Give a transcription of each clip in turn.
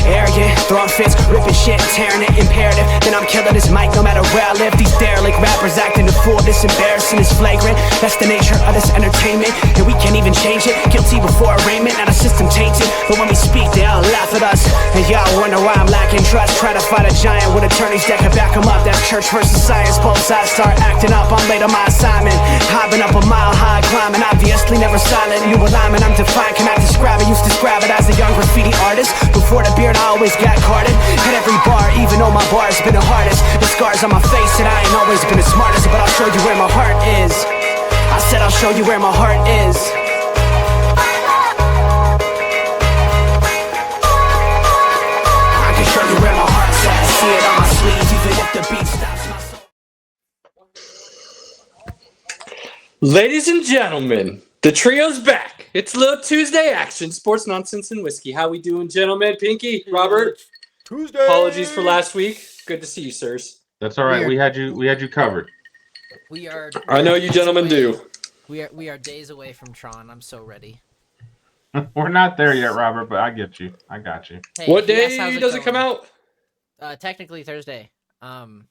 Arrogant, throwing fits, ripping shit, tearing it, imperative. Then I'm killing this mic no matter where I live. These derelict rappers acting the fool, this embarrassing, is flagrant. That's the nature of this entertainment, and we can't even change it. Guilty before arraignment, now the system tainted. But when we speak, they all laugh at us. And y'all wonder why I'm lacking trust. Try to fight a giant with attorneys that can back them up. That's church versus science, both sides start acting up. I'm late on my assignment, hopping up a mile high, climbing. Obviously never silent, you a lineman, I'm defiant. Cannot describe it, used to describe it as a young graffiti artist. Before the beard, I always got carded. At every bar, even though my bar has been the hardest. The scars on my face, and I ain't always been the smartest. But I'll show you where my heart is. I said I'll show you where my heart is. I can show you where my heart's at. See it on my sleeve, even if the beat stops my soul. Ladies and gentlemen, the trio's back. It's Little Tuesday action, sports nonsense and whiskey. How we doing, gentlemen? Pinky, Robert. Tuesday. Apologies for last week. Good to see you, sirs. That's all right. We had you covered. We are. I know you gentlemen do. We are days away from Tron. I'm so ready. We're not there yet, Robert, but I get you. I got you. Hey, What yes, day how's does it come going? out? Technically Thursday. I'm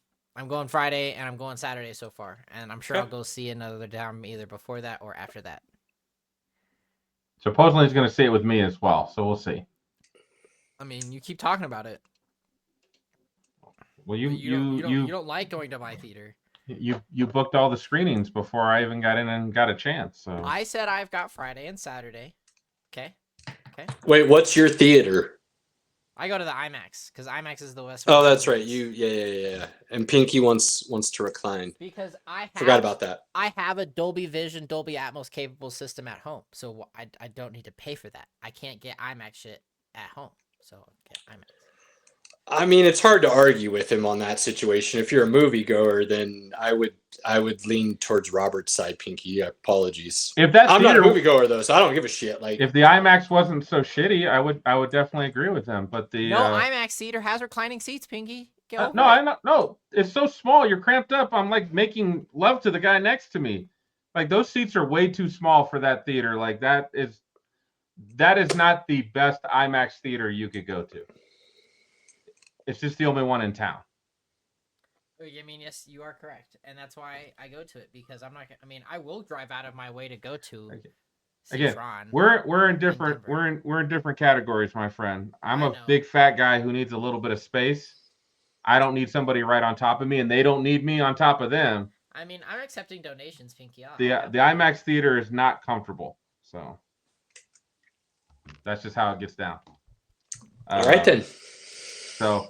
going Friday and I'm going Saturday so far, and I'm sure I'll go see another down either before that or after that. Supposedly he's going to see it with me as well, so we'll see. I mean, you keep talking about it. Well, you don't like going to my theater. You booked all the screenings before I even got in and got a chance. So I said I've got Friday and Saturday. Okay. Wait, what's your theater? I go to the IMAX because IMAX is the West. Oh, that's right. Yeah. And Pinky wants to recline. Because Forgot about that. I have a Dolby Vision, Dolby Atmos capable system at home, so I don't need to pay for that. I can't get IMAX shit at home, so I'll get IMAX. I mean, it's hard to argue with him on that situation. If you're a moviegoer, then I would lean towards Robert's side, Pinky. Apologies. If that I'm not a moviegoer though, so I don't give a shit. Like, if the IMAX wasn't so shitty, I would definitely agree with him. But the IMAX theater has reclining seats, Pinky. No, it's so small. You're cramped up. I'm like making love to the guy next to me. Like, those seats are way too small for that theater. Like, that is not the best IMAX theater you could go to. It's just the only one in town. I mean, yes, you are correct, and that's why I go to it, because I'm not. I mean, I will drive out of my way to go to. Again, Tron we're in different categories, my friend. I'm a big fat guy who needs a little bit of space. I don't need somebody right on top of me, and they don't need me on top of them. I mean, I'm accepting donations, Pinky. The IMAX theater is not comfortable, so that's just how it gets down. All right then. So,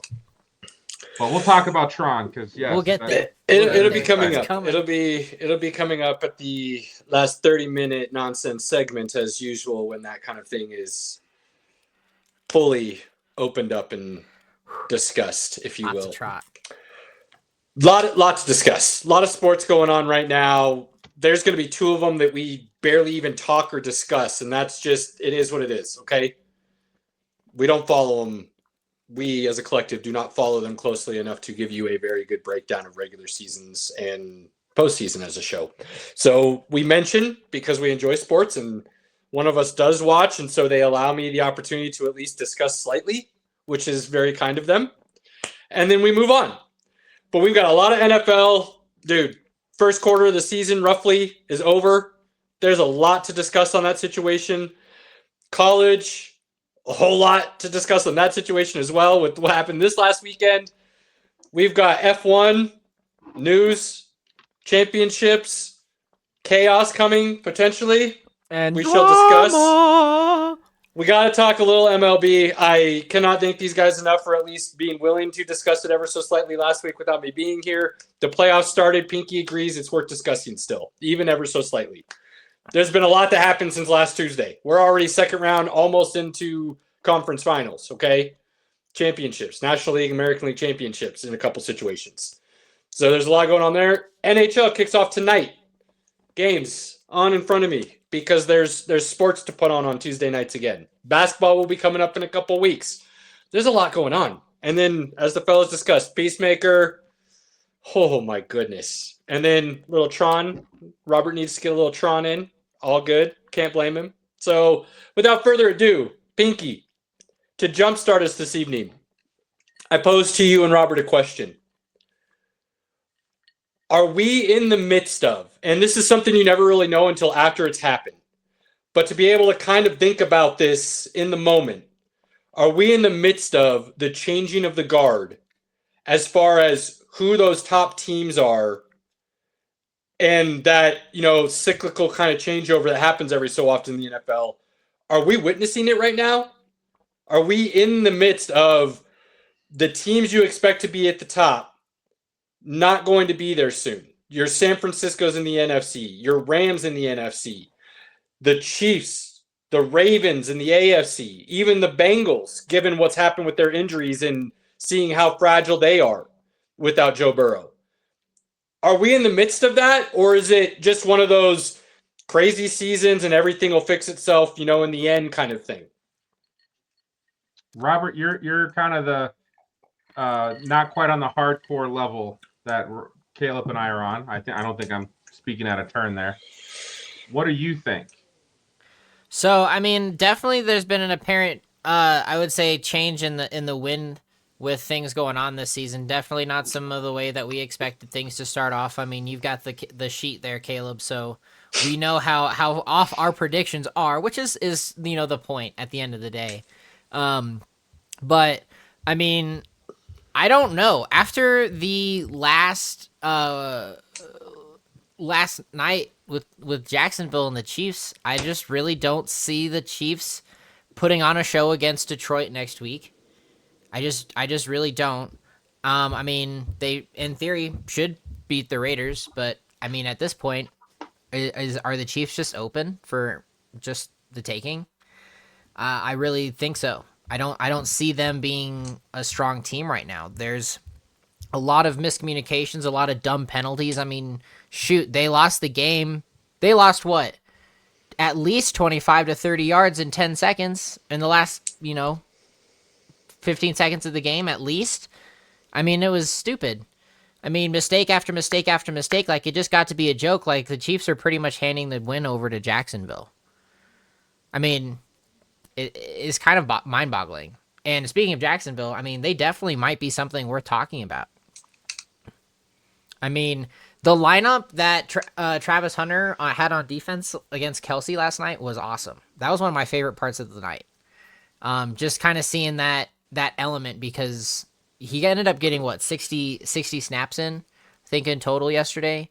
but we'll talk about Tron because we'll get there. It'll be coming up. It'll be coming up at the last 30-minute nonsense segment as usual when that kind of thing is fully opened up and discussed, if you will. Lot to discuss. A lot of sports going on right now. There's going to be two of them that we barely even talk or discuss, and that's just, it is what it is. Okay, we don't follow them. We, as a collective, do not follow them closely enough to give you a very good breakdown of regular seasons and postseason as a show. So we mention, because we enjoy sports and one of us does watch, and so they allow me the opportunity to at least discuss slightly, which is very kind of them. And then we move on. But we've got a lot of NFL. Dude, first quarter of the season roughly is over. There's a lot to discuss on that situation. College, a whole lot to discuss on that situation as well with what happened this last weekend. We've got F1 news, championships, chaos coming potentially. And we shall discuss. We got to talk a little MLB. I cannot thank these guys enough for at least being willing to discuss it ever so slightly last week without me being here. The playoffs started. Pinky agrees it's worth discussing still, even ever so slightly. There's been a lot that happened since last Tuesday. We're already second round, almost into conference finals, okay? Championships, National League, American League championships in a couple situations. So there's a lot going on there. NHL kicks off tonight. Games on in front of me because there's sports to put on Tuesday nights again. Basketball will be coming up in a couple weeks. There's a lot going on. And then, as the fellas discussed, Peacemaker. Oh, my goodness. And then little Tron. Robert needs to get a little Tron in. All good. Can't blame him. So, without further ado, Pinky, to jumpstart us this evening, I pose to you and Robert a question. Are we in the midst of, and this is something you never really know until after it's happened, but to be able to kind of think about this in the moment, are we in the midst of the changing of the guard as far as who those top teams are and that, cyclical kind of changeover that happens every so often in the NFL? Are we witnessing it right now? Are we in the midst of the teams you expect to be at the top not going to be there soon? Your San Francisco's in the NFC, your Rams in the NFC, the Chiefs, the Ravens in the AFC, even the Bengals, given what's happened with their injuries and seeing how fragile they are without Joe Burrow. Are we in the midst of that, or is it just one of those crazy seasons and everything will fix itself, in the end kind of thing? Robert, you're kind of the not quite on the hardcore level that Caleb and I are on. I don't think I'm speaking out of turn there. What do you think? So, I mean, definitely there's been an apparent, I would say, change in the wind with things going on this season. Definitely not some of the way that we expected things to start off. I mean, you've got the sheet there, Caleb, so we know how off our predictions are, which is the point at the end of the day. But, I mean, I don't know. After the last night with Jacksonville and the Chiefs, I just really don't see the Chiefs putting on a show against Detroit next week. I just really don't. I mean, they in theory should beat the Raiders, but I mean at this point, are the Chiefs just open for just the taking? I really think so. I don't see them being a strong team right now. There's a lot of miscommunications, a lot of dumb penalties. I mean, shoot, they lost the game. They lost what? At least 25 to 30 yards in 10 seconds in the last, 15 seconds of the game at least. I mean, it was stupid. I mean, mistake after mistake after mistake. Like, it just got to be a joke. Like, the Chiefs are pretty much handing the win over to Jacksonville. I mean, it is kind of mind-boggling. And speaking of Jacksonville, I mean, they definitely might be something worth talking about. I mean, the lineup that Travis Hunter had on defense against Kelsey last night was awesome. That was one of my favorite parts of the night. Just kind of seeing that element, because he ended up getting, 60 snaps in, I think, in total yesterday.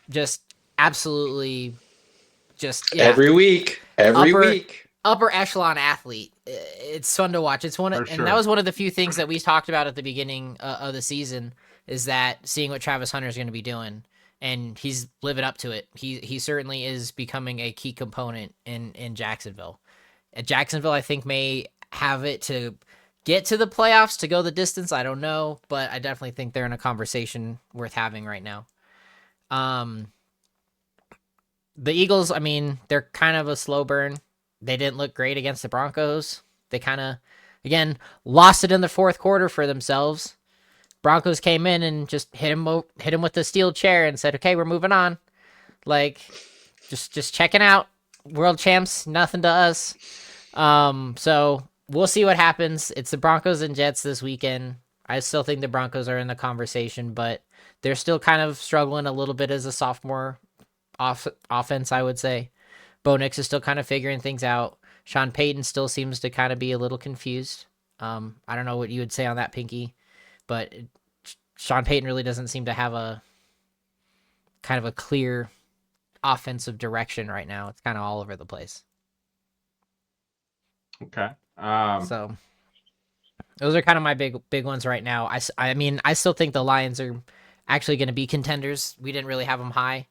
Just absolutely just, yeah. Every week. Upper echelon athlete. It's fun to watch. It's and that was one of the few things that we talked about at the beginning of the season, is that seeing what Travis Hunter is going to be doing, and he's living up to it. He certainly is becoming a key component in Jacksonville. Jacksonville, I think, may have it to get to the playoffs, to go the distance. I don't know, but I definitely think they're in a conversation worth having right now. The Eagles, I mean, they're kind of a slow burn. They didn't look great against the Broncos. They kind of, again, lost it in the fourth quarter for themselves. Broncos came in and just hit him with the steel chair and said, "Okay, we're moving on." Like, just checking out. World champs, nothing to us. So we'll see what happens. It's the Broncos and Jets this weekend. I still think the Broncos are in the conversation, but they're still kind of struggling a little bit as a sophomore offense, I would say. Bo Nix is still kind of figuring things out. Sean Payton still seems to kind of be a little confused. I don't know what you would say on that, Pinky, but Sean Payton really doesn't seem to have a kind of a clear offensive direction right now. It's kind of all over the place. Okay. So those are kind of my big ones right now. I mean, I still think the Lions are actually going to be contenders. We didn't really have them high.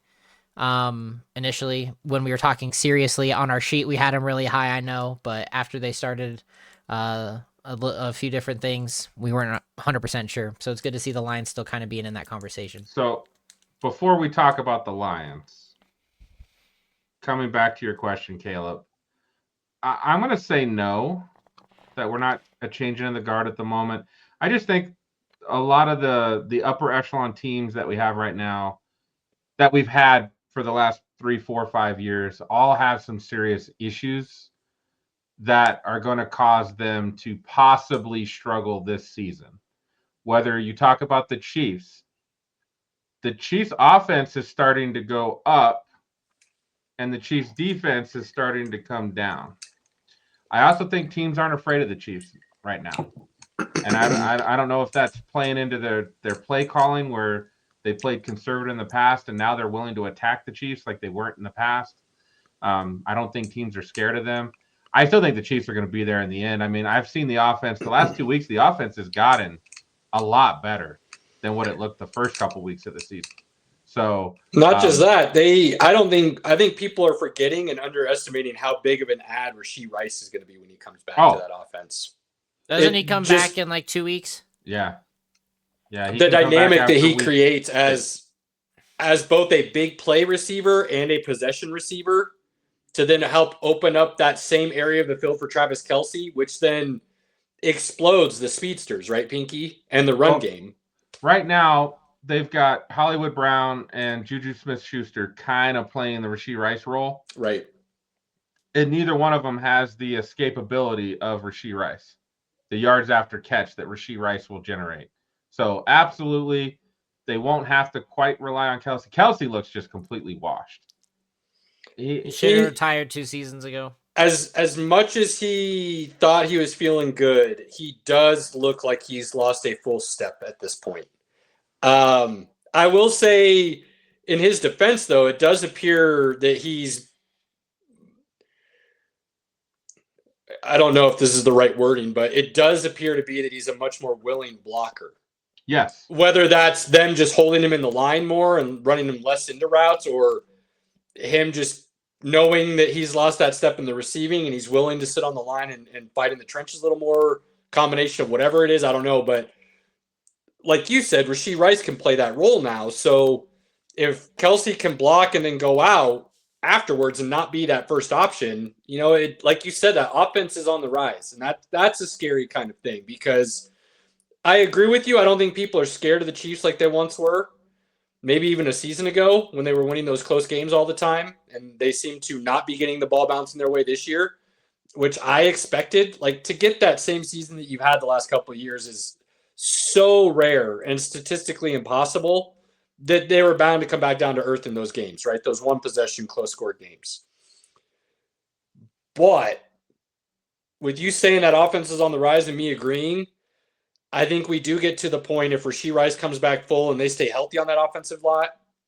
Initially, when we were talking seriously on our sheet, we had them really high, I know, but after they started a few different things, we weren't 100% sure. So it's good to see the Lions still kind of being in that conversation. So before we talk about the Lions, coming back to your question, Caleb, I'm going to say no, that we're not a changing in the guard at the moment. I just think a lot of the upper echelon teams that we have right now, that we've had for the last 3, 4, 5 years, all have some serious issues that are going to cause them to possibly struggle this season. Whether you talk about the Chiefs offense is starting to go up and the Chiefs defense is starting to come down. I also think teams aren't afraid of the Chiefs right now. And I don't know if that's playing into their play calling where they played conservative in the past and now they're willing to attack the Chiefs like they weren't in the past. I don't think teams are scared of them. I still think the Chiefs are going to be there in the end. I mean, I've seen the offense the last 2 weeks. The offense has gotten a lot better than what it looked the first couple weeks of the season. So not just that, I think people are forgetting and underestimating how big of an ad Rashee Rice is going to be when he comes back to that offense. Doesn't he come back in like 2 weeks? Yeah. Yeah. The dynamic that he creates as both a big play receiver and a possession receiver to then help open up that same area of the field for Travis Kelce, which then explodes the speedsters, right, Pinky, and the run game. Right now, they've got Hollywood Brown and Juju Smith-Schuster kind of playing the Rashee Rice role. Right. And neither one of them has the escapability of Rashee Rice, the yards after catch that Rashee Rice will generate. So absolutely, they won't have to quite rely on Kelce. Kelce looks just completely washed. He should have retired 2 seasons ago. As much as he thought he was feeling good, he does look like he's lost a full step at this point. I will say, in his defense, though, it does appear that he's, I don't know if this is the right wording, but it does appear to be that he's a much more willing blocker. Yes. Whether that's them just holding him in the line more and running him less into routes, or him just knowing that he's lost that step in the receiving and he's willing to sit on the line and fight in the trenches a little more, combination of whatever it is, I don't know. But like you said, Rashee Rice can play that role now. So if Kelce can block and then go out afterwards and not be that first option, you know, it, like you said, that offense is on the rise. And that's a scary kind of thing, because I agree with you. I don't think people are scared of the Chiefs like they once were. Maybe even a season ago when they were winning those close games all the time, and they seem to not be getting the ball bouncing their way this year, which I expected. Like, to get that same season that you've had the last couple of years is so rare and statistically impossible that they were bound to come back down to earth in those games, right? Those one possession, close scored games. But with you saying that offense is on the rise and me agreeing, I think we do get to the point, if Rashee Rice comes back full and they stay healthy on that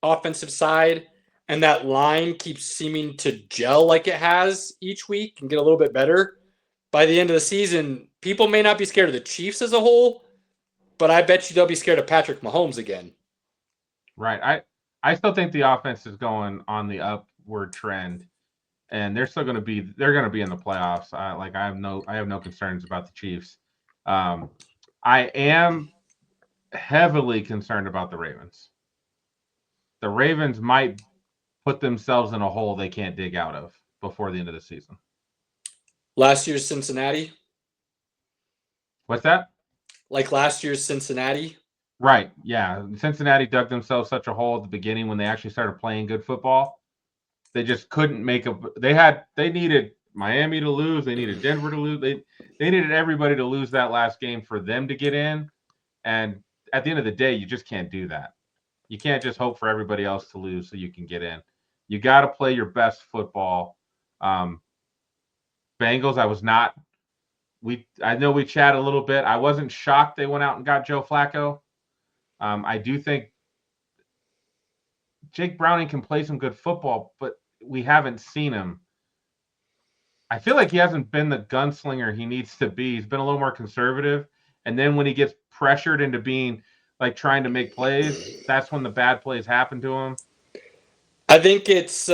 offensive side, and that line keeps seeming to gel like it has each week and get a little bit better, by the end of the season, people may not be scared of the Chiefs as a whole, but I bet you they'll be scared of Patrick Mahomes again. Right. I still think the offense is going on the upward trend, and they're going to be in the playoffs. I have no concerns about the Chiefs. I am heavily concerned about the Ravens. The Ravens might put themselves in a hole they can't dig out of before the end of the season. Last year's Cincinnati? What's that? Like last year's Cincinnati? Right, yeah. Cincinnati dug themselves such a hole at the beginning when they actually started playing good football. They just couldn't make they needed Miami to lose. They needed Denver to lose. They needed everybody to lose that last game for them to get in. And at the end of the day, you just can't do that. You can't just hope for everybody else to lose so you can get in. You got to play your best football. Bengals, I know we chat a little bit. I wasn't shocked they went out and got Joe Flacco. I do think Jake Browning can play some good football, but we haven't seen him. I feel like he hasn't been the gunslinger he needs to be. He's been a little more conservative. And then when he gets pressured into being like trying to make plays, that's when the bad plays happen to him. I think it's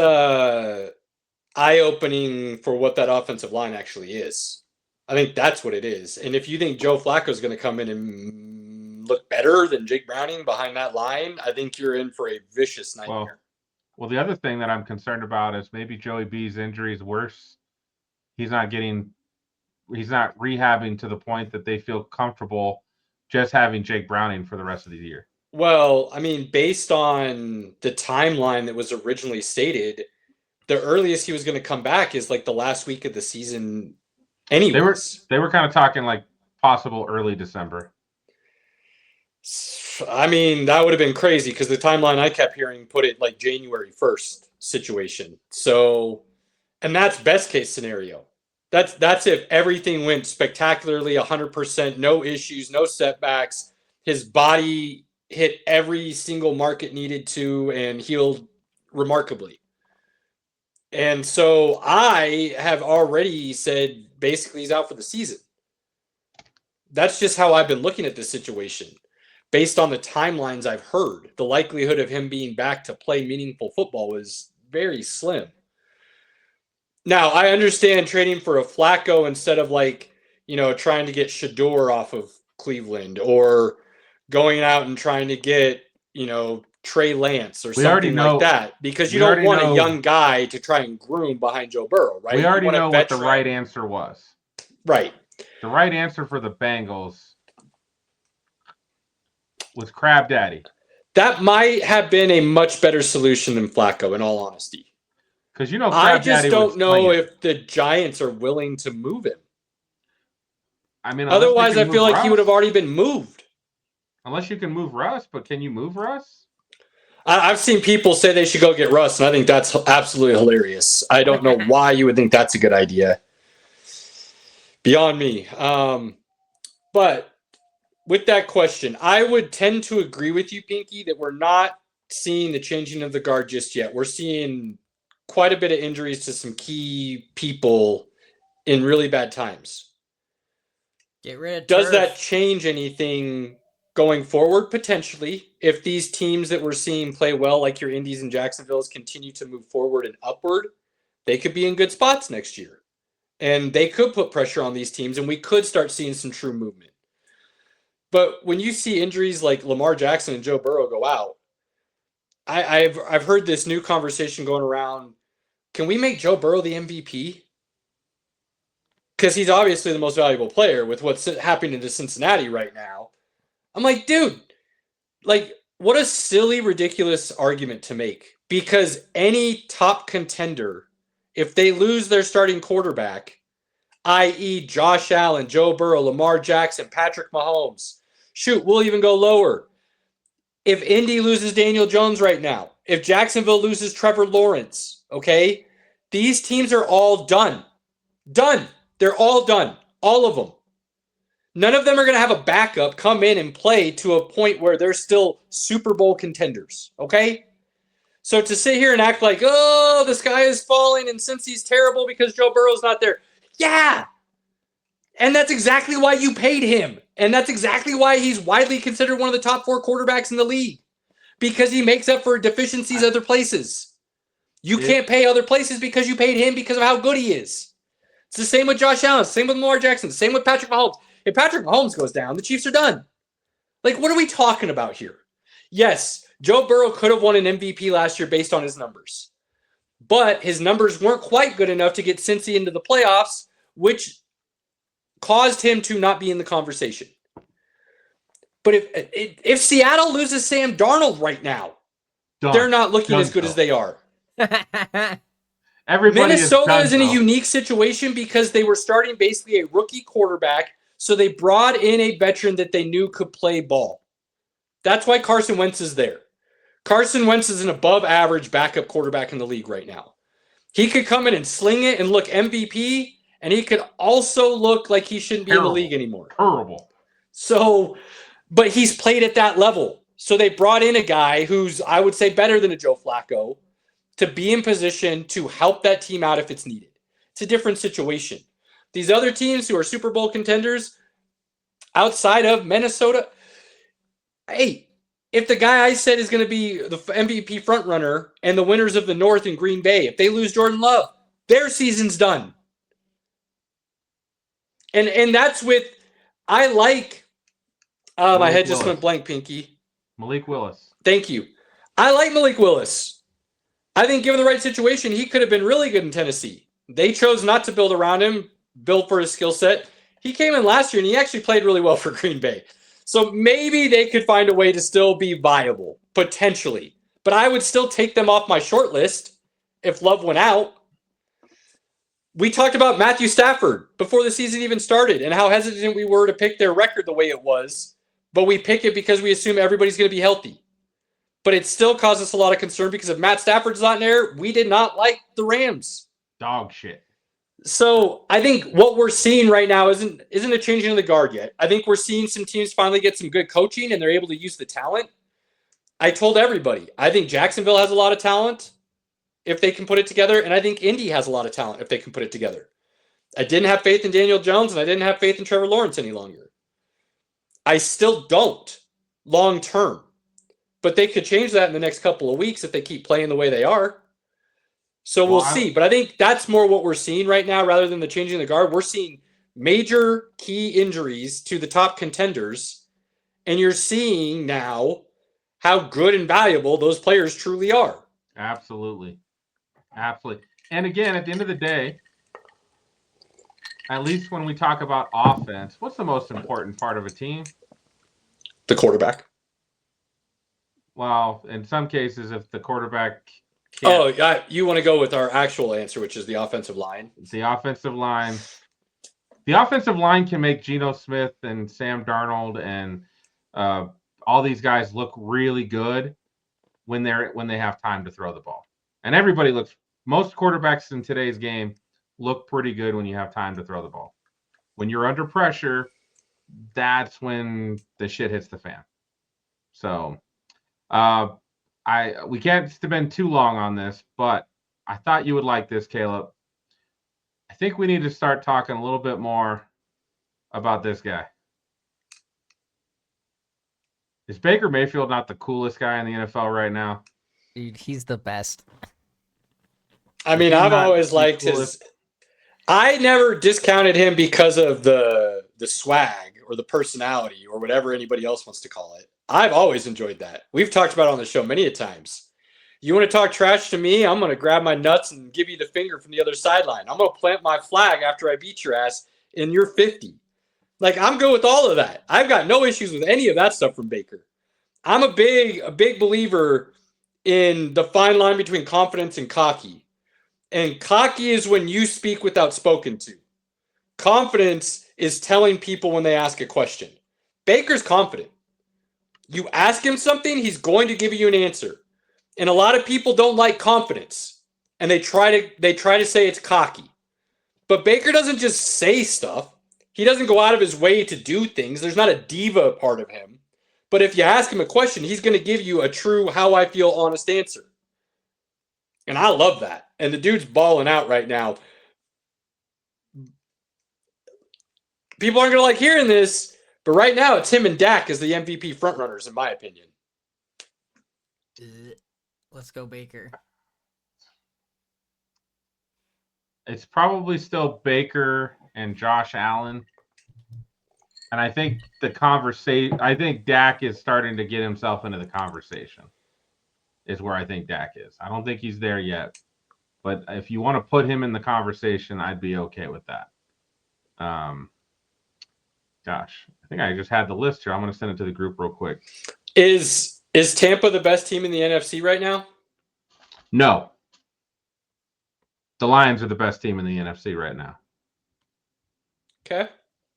eye-opening for what that offensive line actually is. I think that's what it is. And if you think Joe Flacco is going to come in and look better than Jake Browning behind that line, I think you're in for a vicious nightmare. Well, the other thing that I'm concerned about is maybe Joey B's injury is worse. He's not rehabbing to the point that they feel comfortable just having Jake Browning for the rest of the year. Well, I mean, based on the timeline that was originally stated, the earliest he was going to come back is like the last week of the season anyways. They were kind of talking like possible early December. I mean, that would have been crazy because the timeline I kept hearing put it like January 1st situation. So, and that's best case scenario. That's if everything went spectacularly, 100%, no issues, no setbacks. His body hit every single mark it needed to and healed remarkably. And so I have already said basically he's out for the season. That's just how I've been looking at this situation. Based on the timelines I've heard, the likelihood of him being back to play meaningful football is very slim. Now, I understand trading for a Flacco instead of trying to get Shador off of Cleveland or going out and trying to get, Trey Lance or something like that, because you don't want a young guy to try and groom behind Joe Burrow, right? We already know what the right answer was. Right. The right answer for the Bengals was Crab Daddy. That might have been a much better solution than Flacco, in all honesty. Because I just don't know if the Giants are willing to move him. I mean, otherwise, I feel like he would have already been moved. Unless you can move Russ, but can you move Russ? I've seen people say they should go get Russ, and I think that's absolutely hilarious. I don't know why you would think that's a good idea. Beyond me. But with that question, I would tend to agree with you, Pinky, that we're not seeing the changing of the guard just yet. We're seeing quite a bit of injuries to some key people in really bad times. Get rid of Does turf. that change anything going forward? Potentially. If these teams that we're seeing play well, like your Indies and Jacksonville's, continue to move forward and upward, they could be in good spots next year. And they could put pressure on these teams, and we could start seeing some true movement. But when you see injuries like Lamar Jackson and Joe Burrow go out, I've heard this new conversation going around. Can we make Joe Burrow the MVP? Because he's obviously the most valuable player with what's happening to Cincinnati right now. I'm like, dude, what a silly, ridiculous argument to make. Because any top contender, if they lose their starting quarterback, i.e. Josh Allen, Joe Burrow, Lamar Jackson, Patrick Mahomes, shoot, we'll even go lower. If Indy loses Daniel Jones right now, if Jacksonville loses Trevor Lawrence, okay, these teams are all done. Done. They're all done. All of them. None of them are going to have a backup come in and play to a point where they're still Super Bowl contenders, okay? So to sit here and act like, oh, the sky is falling and since he's terrible because Joe Burrow's not there. Yeah. And that's exactly why you paid him. And that's exactly why he's widely considered one of the top 4 quarterbacks in the league. Because he makes up for deficiencies other places. You can't pay other places because you paid him because of how good he is. It's the same with Josh Allen, same with Lamar Jackson, same with Patrick Mahomes. If Patrick Mahomes goes down, the Chiefs are done. What are we talking about here? Yes, Joe Burrow could have won an MVP last year based on his numbers. But his numbers weren't quite good enough to get Cincy into the playoffs, which caused him to not be in the conversation. But if Seattle loses Sam Darnold right now, they're not looking as good as they are. Minnesota is in a unique situation because they were starting basically a rookie quarterback, so they brought in a veteran that they knew could play ball. That's why Carson Wentz is there. Carson Wentz is an above-average backup quarterback in the league right now. He could come in and sling it and look MVP, and he could also look like he shouldn't be in the league anymore. Terrible. So, but he's played at that level. So they brought in a guy who's, I would say, better than a Joe Flacco to be in position to help that team out if it's needed. It's a different situation. These other teams who are Super Bowl contenders outside of Minnesota, hey, if the guy I said is going to be the MVP frontrunner and the winners of the North in Green Bay, if they lose Jordan Love, their season's done. And that's with, I like, my head just went blank, Pinky. Malik Willis. Thank you. I like Malik Willis. I think given the right situation, he could have been really good in Tennessee. They chose not to build around him, build for his skill set. He came in last year and he actually played really well for Green Bay. So maybe they could find a way to still be viable, potentially. But I would still take them off my short list if Love went out. We talked about Matthew Stafford before the season even started and how hesitant we were to pick their record the way it was, but we pick it because we assume everybody's going to be healthy. But it still caused us a lot of concern because if Matt Stafford's not in there, we did not like the Rams. Dog shit. So I think what we're seeing right now isn't a changing of the guard yet. I think we're seeing some teams finally get some good coaching and they're able to use the talent. I told everybody, I think Jacksonville has a lot of talent if they can put it together, and I think Indy has a lot of talent if they can put it together. I didn't have faith in Daniel Jones, and I didn't have faith in Trevor Lawrence any longer. I still don't long term, but they could change that in the next couple of weeks if they keep playing the way they are. So we'll see. But I think that's more what we're seeing right now rather than the changing of the guard. We're seeing major key injuries to the top contenders, and you're seeing now how good and valuable those players truly are. Absolutely. Absolutely. And again, at the end of the day, at least when we talk about offense, what's the most important part of a team? The quarterback. Well, in some cases, if the quarterback can't... Oh, you want to go with our actual answer, which is the offensive line? The offensive line. The offensive line can make Geno Smith and Sam Darnold and all these guys look really good when they have time to throw the ball. And most quarterbacks in today's game look pretty good when you have time to throw the ball. When you're under pressure, that's when the shit hits the fan. So we can't spend too long on this, but I thought you would like this, Caleb. I think we need to start talking a little bit more about this guy. Is Baker Mayfield not the coolest guy in the NFL right now? Dude, he's the best. I mean, I've always liked his... I never discounted him because of the swag or the personality or whatever anybody else wants to call it. I've always enjoyed that. We've talked about it on the show many a times. You want to talk trash to me? I'm going to grab my nuts and give you the finger from the other sideline. I'm going to plant my flag after I beat your ass and you're 50. Like, I'm good with all of that. I've got no issues with any of that stuff from Baker. I'm a big believer in the fine line between confidence and cocky. And cocky is when you speak without spoken to. Confidence is telling people when they ask a question. Baker's confident. You ask him something, he's going to give you an answer. And a lot of people don't like confidence. And they try to say it's cocky. But Baker doesn't just say stuff. He doesn't go out of his way to do things. There's not a diva part of him. But if you ask him a question, he's going to give you a true how I feel honest answer. And I love that. And the dude's balling out right now. People aren't going to like hearing this, but right now it's him and Dak as the MVP frontrunners, in my opinion. Let's go, Baker. It's probably still Baker and Josh Allen. And I think Dak is starting to get himself into the conversation. Is where I think Dak is. I don't think he's there yet. But if you want to put him in the conversation, I'd be okay with that. Gosh, I think I just had the list here. I'm going to send it to the group real quick. Is Tampa the best team in the NFC right now? No. The Lions are the best team in the NFC right now. Okay.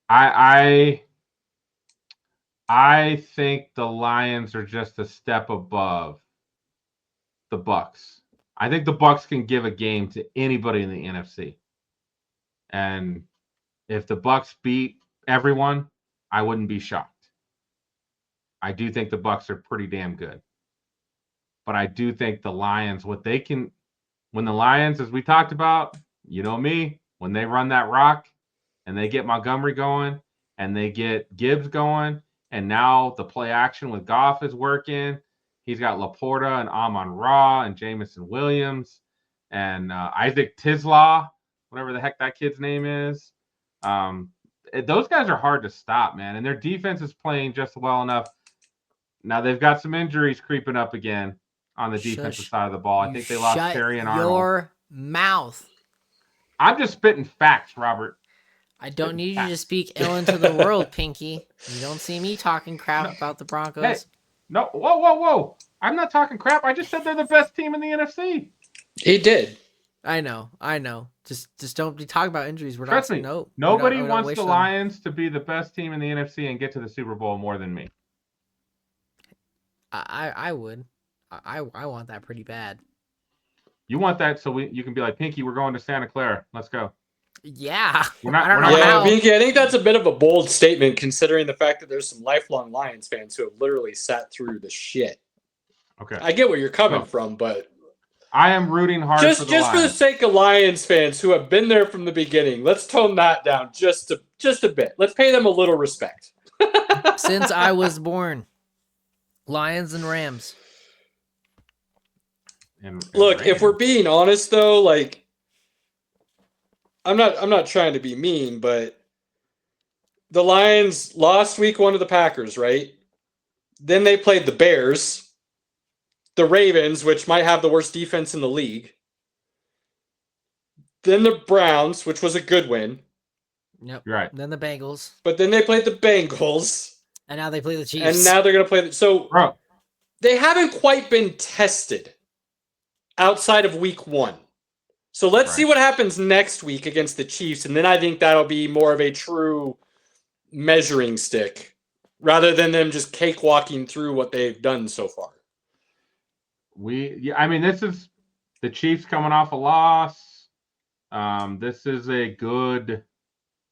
I think the Lions are just a step above the Bucs. I think the Bucs can give a game to anybody in the NFC. And if the Bucs beat everyone, I wouldn't be shocked. I do think the Bucs are pretty damn good. But I do think the Lions, when the Lions, as we talked about, you know me, when they run that rock and they get Montgomery going and they get Gibbs going, and now the play action with Goff is working. He's got Laporta and Amon-Ra and Jamison Williams and Isaac Tislaw, whatever the heck that kid's name is. Those guys are hard to stop, man. And their defense is playing just well enough. Now they've got some injuries creeping up again on the defensive side of the ball. I think they lost Terry and Arnold. Your mouth. I'm just spitting facts, Robert. I don't need you to speak ill into the world, Pinky. You don't see me talking crap about the Broncos. Hey, no, whoa. I'm not talking crap. I just said they're the best team in the NFC. He did. I know. Just don't be talking about injuries. We're Trust not. me, No, nobody we don't wants wish the them. Lions to be the best team in the NFC and get to the Super Bowl more than me. I would. I want that pretty bad. You want that so you can be like, Pinky, we're going to Santa Clara. Let's go. Yeah. We're not- I don't we're know not- Yeah, how. Pinky, I think that's a bit of a bold statement considering the fact that there's some lifelong Lions fans who have literally sat through the shit. Okay. I get where you're coming So, from, but I am rooting hard for the just for the Lions. sake of Lions fans who have been there from the beginning, let's tone that down just a bit. Let's pay them a little respect. Since I was born, Lions and Rams. And Look, if Rams. we're being honest though, like I'm not trying to be mean, but the Lions lost week 1 to the Packers, right? Then they played the Bears, the Ravens, which might have the worst defense in the league. Then the Browns, which was a good win. Yep. You're right. Then the Bengals, But then they played the Bengals, and now they play the Chiefs. and now they're going to play. So Bro, they haven't quite been tested outside of week 1. So let's see Right. what happens next week against the Chiefs, and then I think that'll be more of a true measuring stick rather than them just cakewalking through what they've done so far. this is the Chiefs coming off a loss. This is a good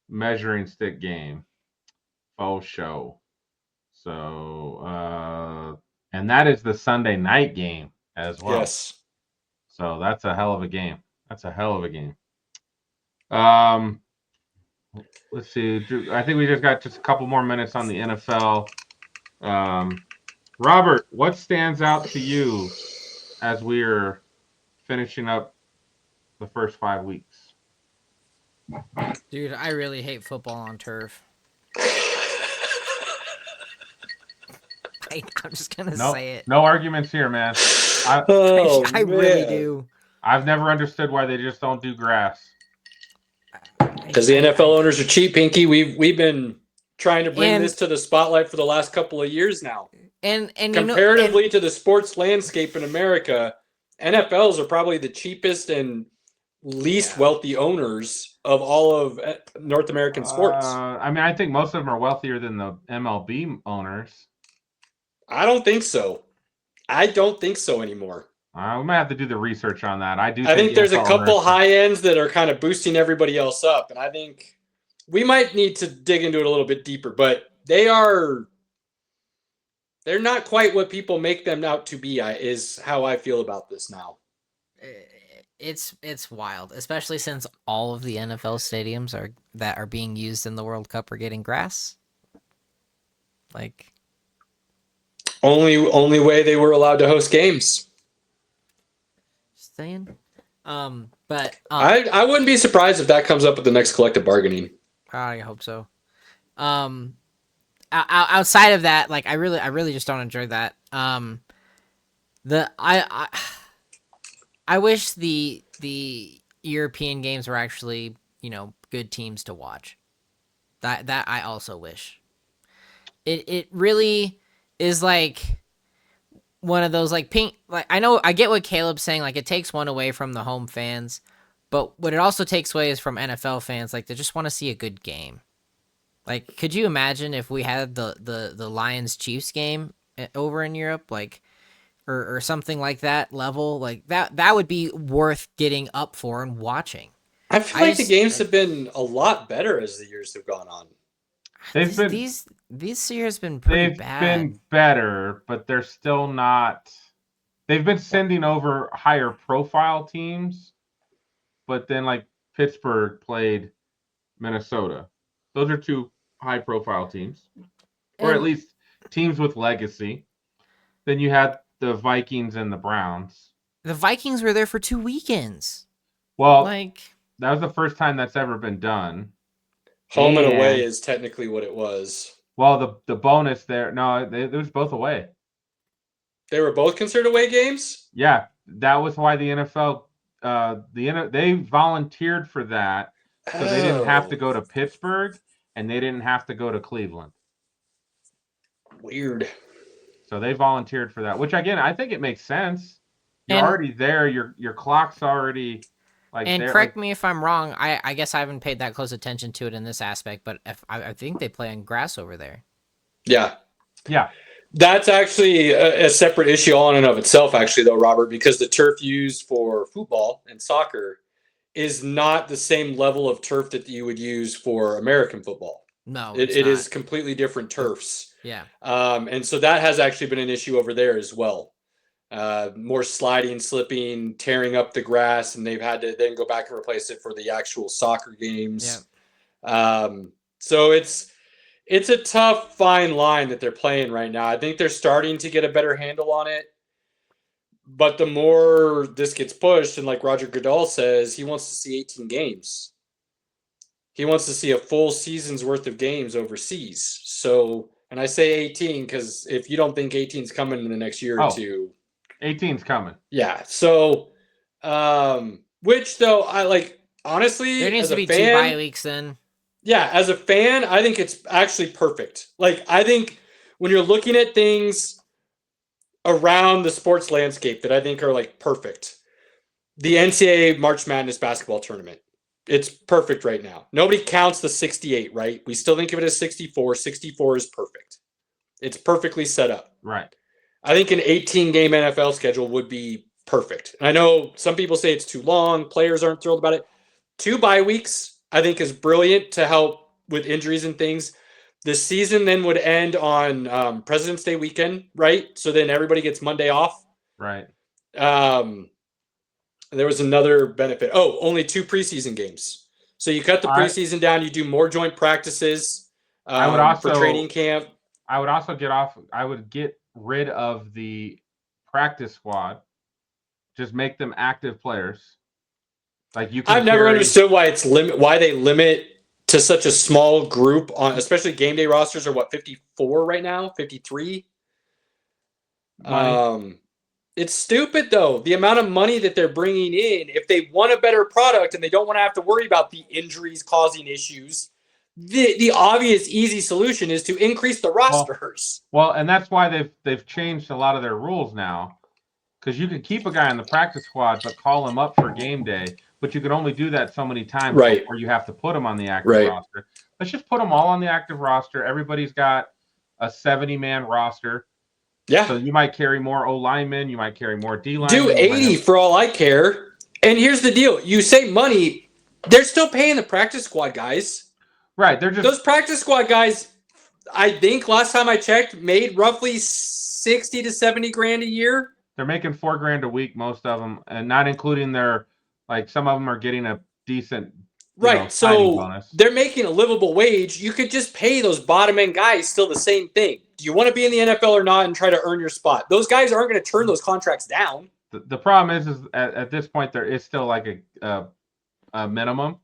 measuring stick game. Faux show. So, and that is the Sunday night game as well. Yes. So that's a hell of a game. Let's see. I think we just got a couple more minutes on the NFL. Robert, what stands out to you as we're finishing up the first 5 weeks? Dude, I really hate football on turf. I'm just gonna say it. No arguments here, man. I really do. I've never understood why they just don't do grass. Because the NFL owners are cheap, Pinky. We've been trying to bring And- this to the spotlight for the last couple of years now. And Comparatively to the sports landscape in America, NFLs are probably the cheapest and least wealthy owners of all of North American sports. I think most of them are wealthier than the MLB owners. I don't think so. I don't think so anymore. We might have to do the research on that. I think there's a NFL couple owners- high ends that are kind of boosting everybody else up, and I think we might need to dig into it a little bit deeper. But they're not quite what people make them out to be. Is how I feel about this now. it's wild, especially since all of the NFL stadiums that are being used in the World Cup are getting grass. Like, Only way they were allowed to host games. just saying. But I wouldn't be surprised if that comes up at the next collective bargaining. I hope so. Outside of that, like I really just don't enjoy that. I wish the European games were actually, good teams to watch. That I also wish. It really is like one of those like I get what Caleb's saying, like it takes one away from the home fans, but what it also takes away is from NFL fans, like they just want to see a good game. Like, could you imagine if we had the Lions Chiefs game over in Europe, like, or something like that level, like that would be worth getting up for and watching. I feel like the games have been a lot better as the years have gone on. These years been pretty bad. They've been better, but they're still not. They've been sending over higher profile teams, but then like Pittsburgh played Minnesota. Those are two high profile teams, or at least teams with legacy. Then you had the Vikings and the Browns. The Vikings were there for 2 weekends. Well, Like, that was the first time that's ever been done. Home and away is technically what it was. Well, the bonus there, no, it was both away. They were both considered away games? Yeah, that was why the NFL, they volunteered for that, so they didn't have to go to Pittsburgh and they didn't have to go to Cleveland. Weird. So they volunteered for that, which again, I think it makes sense. You're And- already there. Your clock's already Like, And they're correct me if I'm wrong. I guess I haven't paid that close attention to it in this aspect, but I think they play on grass over there. Yeah. yeah. That's actually a separate issue all in and of itself, actually, though, Robert, because the turf used for football and soccer is not the same level of turf that you would use for American football. No, It not. is completely different turfs. Yeah. And so that has actually been an issue over there as well. More sliding, slipping, tearing up the grass, and they've had to then go back and replace it for the actual soccer games. Yeah. So it's a tough, fine line that they're playing right now. I think they're starting to get a better handle on it. But the more this gets pushed, and like Roger Goodell says, he wants to see 18 games. He wants to see a full season's worth of games overseas. So, and I say 18 because if you don't think 18 is coming in the next year or two, 18's coming. Yeah. So, which though I like, honestly, There needs as to a be fan, 2 bye weeks then. Yeah, as a fan, I think it's actually perfect. Like, I think when you're looking at things around the sports landscape that I think are like perfect, the NCAA March Madness basketball tournament, it's perfect right now. Nobody counts the 68, right? We still think of it as 64. 64 is perfect. It's perfectly set up. Right. I think an 18-game NFL schedule would be perfect. And I know some people say it's too long. Players aren't thrilled about it. 2 bye weeks, I think, is brilliant to help with injuries and things. The season then would end on President's Day weekend, right? So then everybody gets Monday off. Right. There was another benefit. Oh, only 2 preseason games. So you cut the preseason down. You do more joint practices I would also, for training camp. I would also get rid of the practice squad. Just make them active players. Like you can I've never understood why why they limit to such a small group on, especially game day rosters are what, 54 right now, 53. It's stupid though. The amount of money that they're bringing in, if they want a better product and they don't want to have to worry about the injuries causing issues, the obvious easy solution is to increase the rosters. Well, and that's why they've changed a lot of their rules now. Because you can keep a guy on the practice squad, but call him up for game day. But you can only do that so many times before you have to put him on the active roster. Let's just put them all on the active roster. Everybody's got a 70-man roster. Yeah. So you might carry more O linemen. You might carry more D linemen. Do 80 for all I care. And here's the deal. You save money. They're still paying the practice squad guys. Right. They're just those practice squad guys, I think last time I checked, made roughly 60 to 70 grand a year. They're making $4,000 a week, most of them, and not including their, like, some of them are getting a decent so bonus. They're making a livable wage. You could just pay those bottom end guys still the same thing. Do you want to be in the NFL or not and try to earn your spot? Those guys aren't going to turn those contracts down. The problem is at this point there is still like a minimum.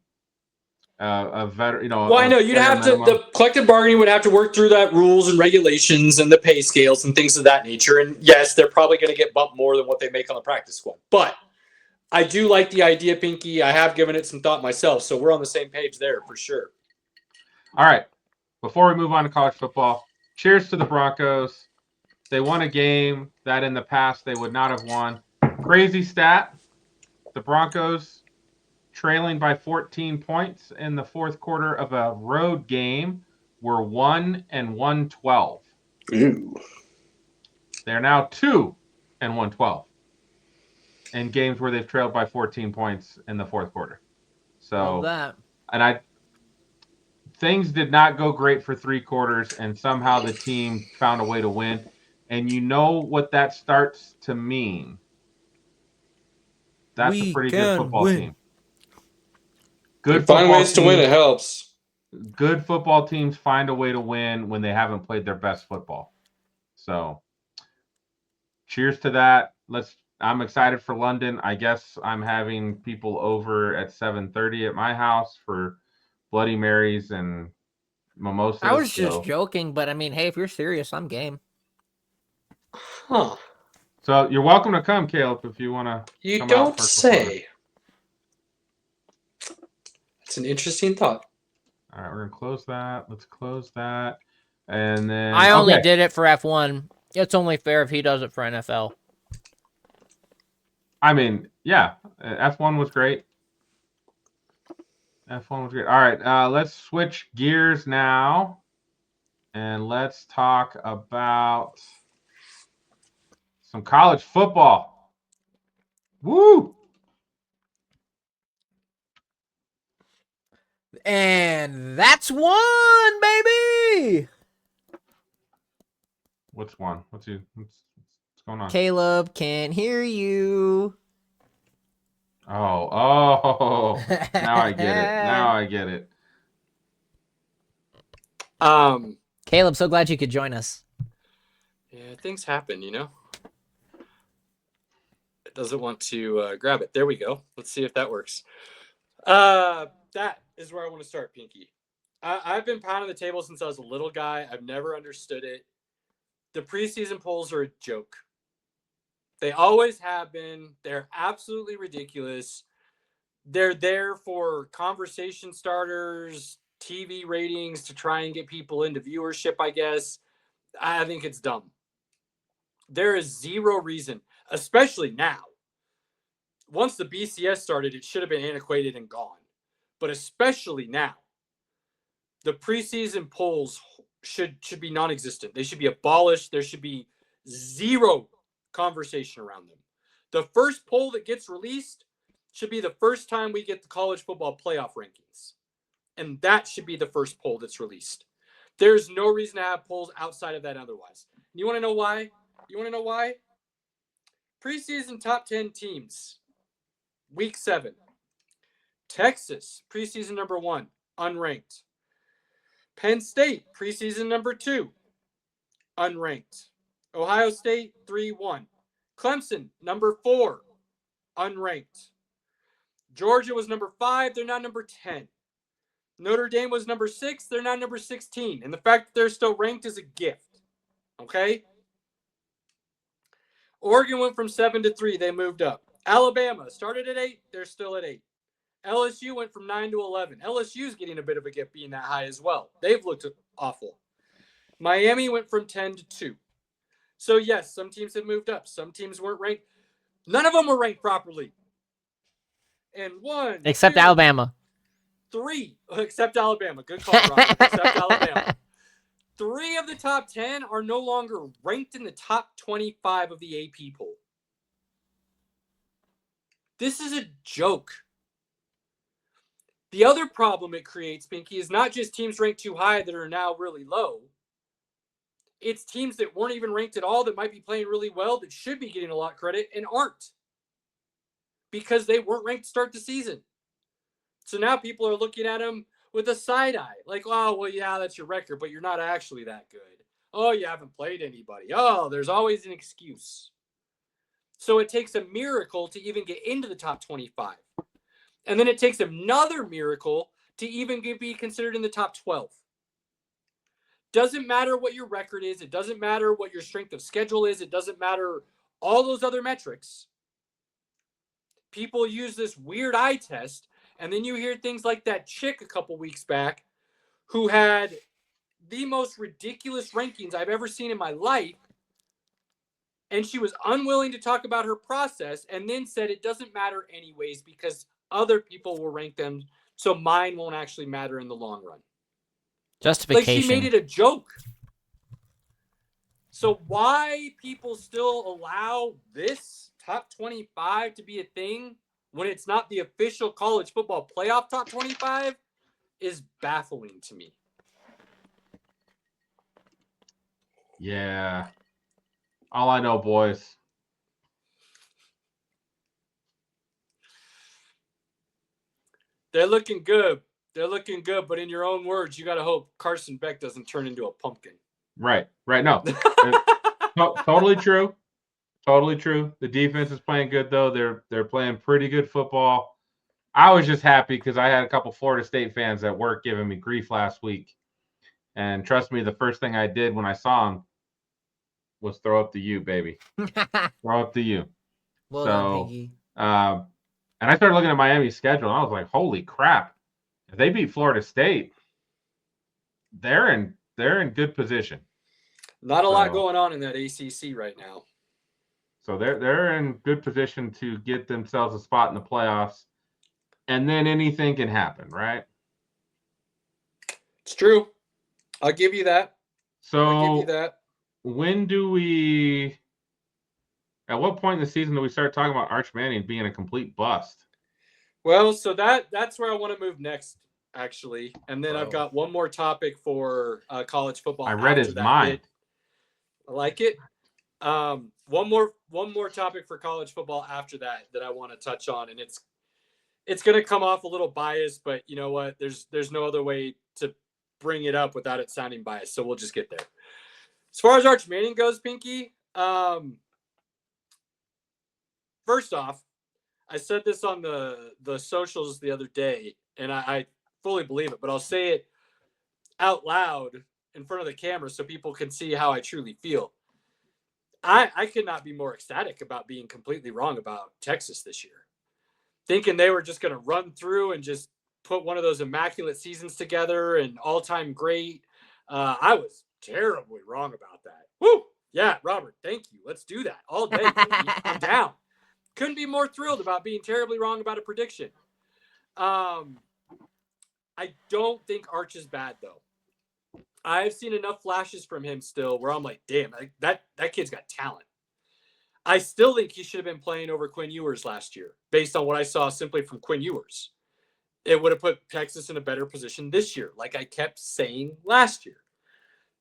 Well, I know you'd have to. The collective bargaining would have to work through that rules and regulations and the pay scales and things of that nature. And yes, they're probably going to get bumped more than what they make on the practice squad. But I do like the idea, Pinky. I have given it some thought myself, so we're on the same page there for sure. All right. Before we move on to college football, cheers to the Broncos. They won a game that in the past they would not have won. Crazy stat: the Broncos, trailing by 14 points in the fourth quarter of a road game, were 1-112. Ooh. They're now 2-112 in games where they've trailed by 14 points in the fourth quarter. So, things did not go great for 3 quarters, and somehow the team found a way to win. And you know what that starts to mean? That's a pretty good football team. Good find ways to win. It helps. Good football teams find a way to win when they haven't played their best football. So, cheers to that. I'm excited for London. I guess I'm having people over at 7:30 at my house for Bloody Marys and mimosas. I was just joking, but I mean, hey, if you're serious, I'm game. Huh. So you're welcome to come, Caleb, if you want to. You don't say. It's an interesting thought. All right, we're going to close that. Let's close that. And then I only did it for F1. It's only fair if he does it for NFL. I mean, yeah, F1 was great. F1 was great. All right, let's switch gears now, and let's talk about some college football. Woo! And that's one, baby. What's one? What's going on? Caleb can't hear you. Oh, now I get it. Now I get it. Caleb, so glad you could join us. Yeah, things happen, you know. It doesn't want to grab it. There we go. Let's see if that works. That is where I want to start, Pinky. I've been pounding the table since I was a little guy. I've never understood it. The preseason polls are a joke. They always have been. They're absolutely ridiculous. They're there for conversation starters, TV ratings to try and get people into viewership, I guess. I think it's dumb. There is zero reason, especially now. Once the BCS started, it should have been antiquated and gone. But especially now, the preseason polls should be non-existent. They should be abolished. There should be zero conversation around them. The first poll that gets released should be the first time we get the college football playoff rankings. And that should be the first poll that's released. There's no reason to have polls outside of that otherwise. You want to know why? Preseason top 10 teams. Week 7. Texas, preseason number 1, unranked. Penn State, preseason number 2, unranked. Ohio State, 3-1. Clemson, number 4, unranked. Georgia was number 5. They're now number 10. Notre Dame was number 6. They're now number 16. And the fact that they're still ranked is a gift. Okay? Oregon went from 7 to 3. They moved up. Alabama started at 8. They're still at 8. LSU went from 9 to 11. LSU's getting a bit of a gift being that high as well. They've looked awful. Miami went from 10 to 2. So, yes, some teams have moved up. Some teams weren't ranked. None of them were ranked properly. And 1, Except 2, Alabama. 3. Except Alabama. Good call, Rob. Except Alabama. 3 of the top 10 are no longer ranked in the top 25 of the AP poll. This is a joke. The other problem it creates, Pinky, is not just teams ranked too high that are now really low. It's teams that weren't even ranked at all that might be playing really well that should be getting a lot of credit and aren't. Because they weren't ranked to start the season. So now people are looking at them with a side eye. Like, oh, well, yeah, that's your record, but you're not actually that good. Oh, you haven't played anybody. Oh, there's always an excuse. So it takes a miracle to even get into the top 25. And then it takes another miracle to even be considered in the top 12. Doesn't matter what your record is. It doesn't matter what your strength of schedule is. It doesn't matter all those other metrics. People use this weird eye test. And then you hear things like that chick a couple weeks back who had the most ridiculous rankings I've ever seen in my life. And she was unwilling to talk about her process and then said it doesn't matter anyways because other people will rank them, so mine won't actually matter in the long run. Justification. Like she made it a joke. So why people still allow this top 25 to be a thing when it's not the official college football playoff top 25 is baffling to me. Yeah. All I know, boys. They're looking good. But in your own words, you got to hope Carson Beck doesn't turn into a pumpkin. Right. No. Totally true. Totally true. The defense is playing good, though. They're playing pretty good football. I was just happy because I had a couple Florida State fans at work giving me grief last week. And trust me, the first thing I did when I saw them was throw up the U, baby. Throw up the U. Well done, Piggy. And I started looking at Miami's schedule, and I was like, holy crap. If they beat Florida State, they're in good position. Not a lot going on in that ACC right now. So they're in good position to get themselves a spot in the playoffs. and then anything can happen, right? It's true. I'll give you that. So when do we? At what point in the season do we start talking about Arch Manning being a complete bust? Well, so that's where I want to move next, actually, and then I've got one more topic for college football. I read his mind. I like it. One more topic for college football after that I want to touch on, and it's going to come off a little biased, but you know what? There's no other way to bring it up without it sounding biased, so we'll just get there. As far as Arch Manning goes, Pinky, first off, I said this on the socials the other day, and I fully believe it, but I'll say it out loud in front of the camera so people can see how I truly feel. I could not be more ecstatic about being completely wrong about Texas this year. Thinking they were just going to run through and just put one of those immaculate seasons together and all-time great. I was terribly wrong about that. Woo! Yeah, Robert, thank you. Let's do that all day, baby. I'm down. Couldn't be more thrilled about being terribly wrong about a prediction. I don't think Arch is bad, though. I've seen enough flashes from him still where I'm like, damn, that kid's got talent. I still think he should have been playing over Quinn Ewers last year, based on what I saw simply from Quinn Ewers. It would have put Texas in a better position this year, like I kept saying last year.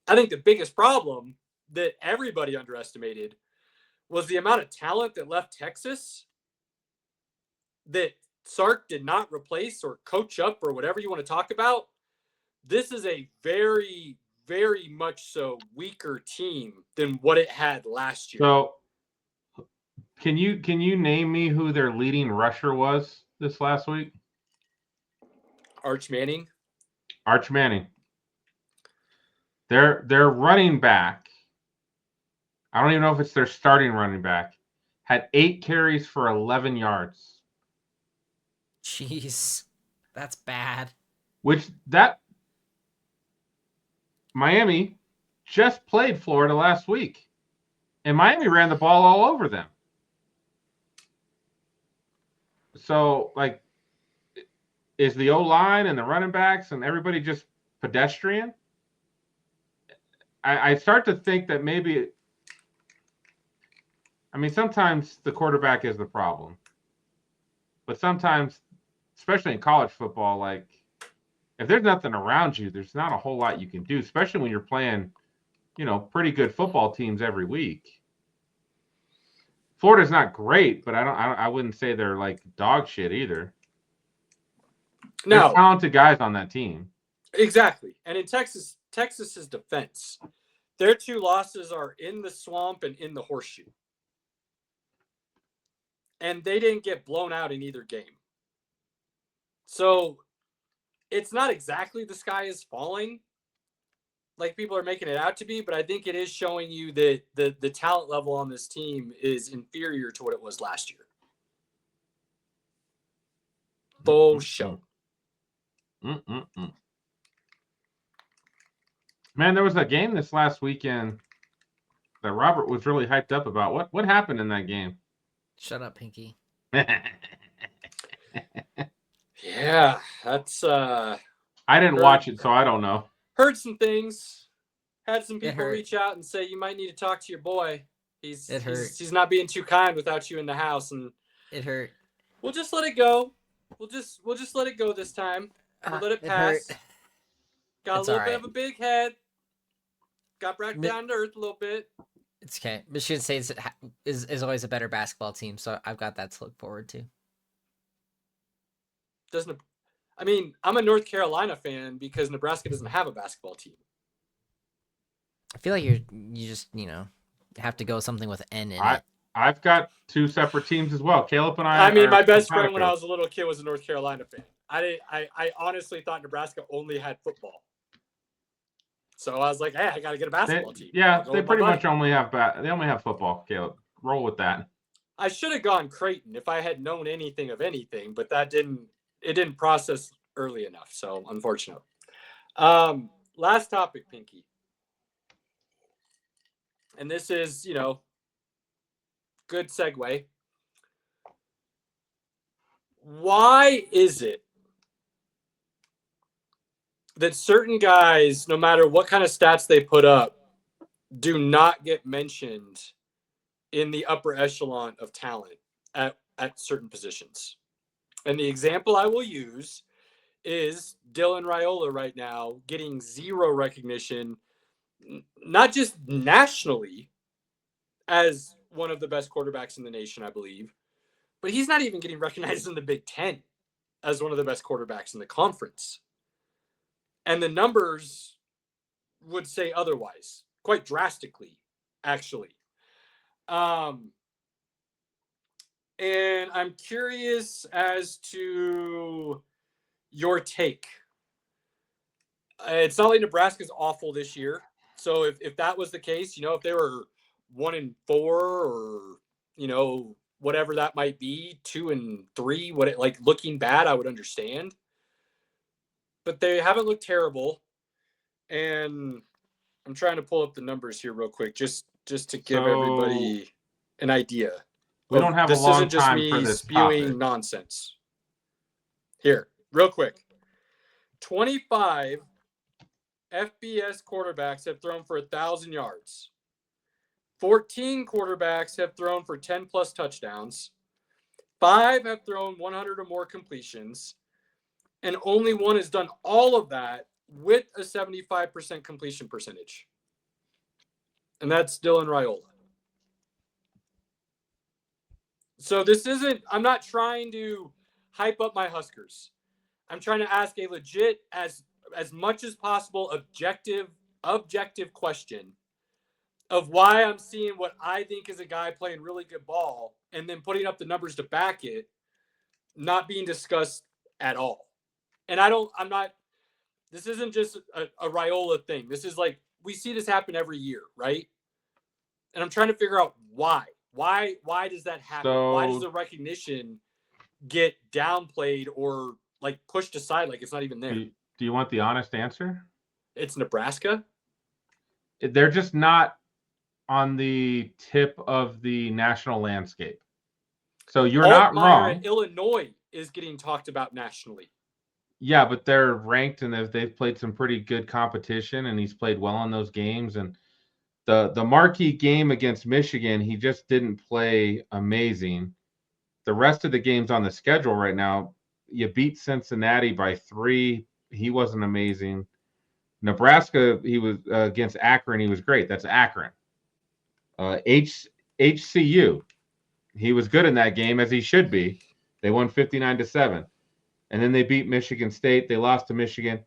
I think the biggest problem that everybody underestimated was the amount of talent that left Texas that Sark did not replace or coach up or whatever you want to talk about. This is a very, very much so weaker team than what it had last year. So can you name me who their leading rusher was this last week? Arch Manning. Arch Manning. Their running back, I don't even know if it's their starting running back, had 8 carries for 11 yards. Jeez, that's bad. Miami just played Florida last week, and Miami ran the ball all over them. So, like, is the O-line and the running backs and everybody just pedestrian? I start to think that maybe, sometimes the quarterback is the problem. But sometimes, especially in college football, like, if there's nothing around you, there's not a whole lot you can do, especially when you're playing, pretty good football teams every week. Florida's not great, but I wouldn't say they're like dog shit either. No. There's talented guys on that team. Exactly. And in Texas's defense, their 2 losses are in the swamp and in the horseshoe. And they didn't get blown out in either game. So it's not exactly the sky is falling like people are making it out to be, but I think it is showing you that the talent level on this team is inferior to what it was last year. Full show. Man, there was a game this last weekend that Robert was really hyped up about. What happened in that game? Shut up, Pinky. Yeah, that's I didn't watch it, so I don't know. Heard some things. Had some people reach out and say you might need to talk to your boy. He's not being too kind without you in the house, and it hurt. We'll just let it go. We'll just let it go this time. We'll let it pass. Got a little bit of a big head. Got back down to earth a little bit. It's okay. Michigan State is always a better basketball team, so I've got that to look forward to. I'm a North Carolina fan because Nebraska doesn't have a basketball team. I feel like you just have to go something with N in it. I've got 2 separate teams as well. Caleb and I. My best friend when I was a little kid was a North Carolina fan. I honestly thought Nebraska only had football. So I was like, hey, I got to get a basketball team. Yeah, they pretty much only have football, Caleb. Roll with that. I should have gone Creighton if I had known anything of anything, but it didn't process early enough. So unfortunate. Last topic, Pinky. And this is, good segue. Why is it that certain guys, no matter what kind of stats they put up, do not get mentioned in the upper echelon of talent at certain positions? And the example I will use is Dylan Raiola right now getting zero recognition, not just nationally as one of the best quarterbacks in the nation, I believe, but he's not even getting recognized in the Big Ten as one of the best quarterbacks in the conference. And the numbers would say otherwise, quite drastically, actually. And I'm curious as to your take. It's not like Nebraska's awful this year. So if that was the case, if they were 1-4 or, whatever that might be, 2-3, looking bad, I would understand. But they haven't looked terrible. And I'm trying to pull up the numbers here real quick, just to give everybody an idea. We don't have a long isn't just time me for this spewing topic. nonsense. Here, real quick. 25 FBS quarterbacks have thrown for 1,000 yards. 14 quarterbacks have thrown for 10-plus touchdowns. 5 have thrown 100 or more completions. And only 1 has done all of that with a 75% completion percentage. And that's Dylan Raiola. So I'm not trying to hype up my Huskers. I'm trying to ask a legit, as much as possible, objective question of why I'm seeing what I think is a guy playing really good ball and then putting up the numbers to back it, not being discussed at all. And this isn't just a Raiola thing. This is we see this happen every year, right? And I'm trying to figure out why. Why does that happen? Why does the recognition get downplayed or pushed aside like it's not even there? Do you want the honest answer? It's Nebraska. They're just not on the tip of the national landscape. So you're not wrong. Illinois is getting talked about nationally. Yeah, but they're ranked and they've played some pretty good competition, and he's played well in those games. And the marquee game against Michigan, he just didn't play amazing. The rest of the games on the schedule right now, you beat Cincinnati by 3. He wasn't amazing. Nebraska, he was against Akron. He was great. That's Akron. HCU, he was good in that game, as he should be. They won 59-7. And then they beat Michigan State. They lost to Michigan.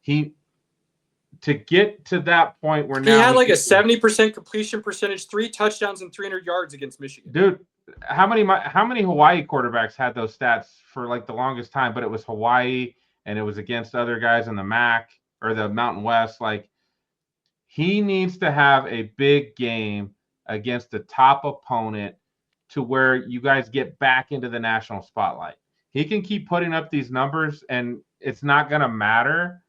To get to that point where now he had a 70% completion percentage, 3 touchdowns and 300 yards against Michigan. Dude, how many Hawaii quarterbacks had those stats for the longest time? But it was Hawaii, and it was against other guys in the MAC or the Mountain West. He needs to have a big game against a top opponent to where you guys get back into the national spotlight. He can keep putting up these numbers, and it's not going to matter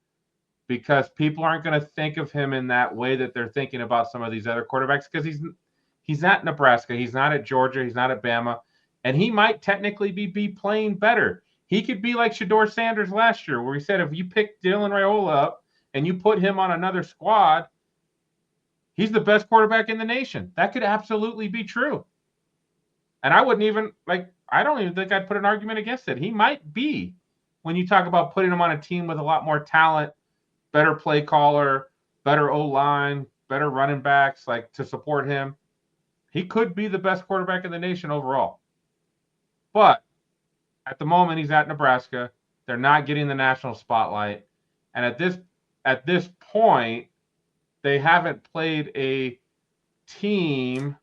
because people aren't going to think of him in that way that they're thinking about some of these other quarterbacks, because he's not Nebraska, he's not at Georgia, he's not at Bama, and he might technically be playing better. He could be like Shedeur Sanders last year, where he said if you pick Dylan Raiola up and you put him on another squad, he's the best quarterback in the nation. That could absolutely be true. And I wouldn't even I don't even think I'd put an argument against it. He might be, when you talk about putting him on a team with a lot more talent, better play caller, better O-line, better running backs to support him. He could be the best quarterback in the nation overall. But at the moment, he's at Nebraska. They're not getting the national spotlight. And at this point, they haven't played a team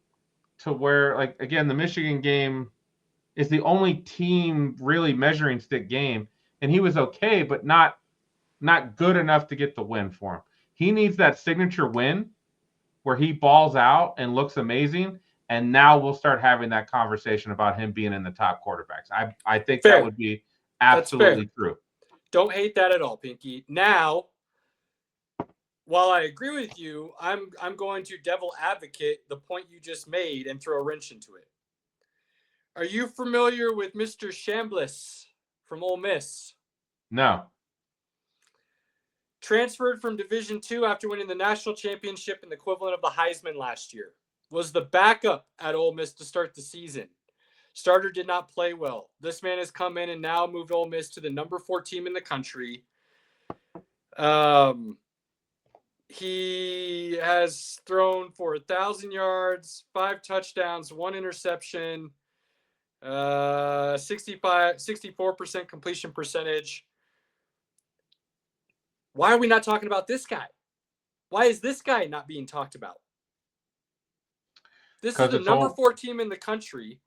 to where, again, the Michigan game is the only team really measuring stick game. And he was okay, but not good enough to get the win for him. He needs that signature win where he balls out and looks amazing. And now we'll start having that conversation about him being in the top quarterbacks. I think Fair. That would be absolutely true. Don't hate that at all, Pinky. Now, while I agree with you, I'm going to devil advocate the point you just made and throw a wrench into it. Are you familiar with Mr. Chambliss? from Ole Miss. No. Transferred from Division II after winning the national championship and the equivalent of the Heisman last year. Was the backup at Ole Miss to start the season. Starter did not play well. This man has come in and now moved Ole Miss to the number 4 team in the country. He has thrown for 1,000 yards, 5 touchdowns, 1 interception, 64% completion percentage. Why are we not talking about this guy? Why is this guy not being talked about? This is the number 4 team in the country.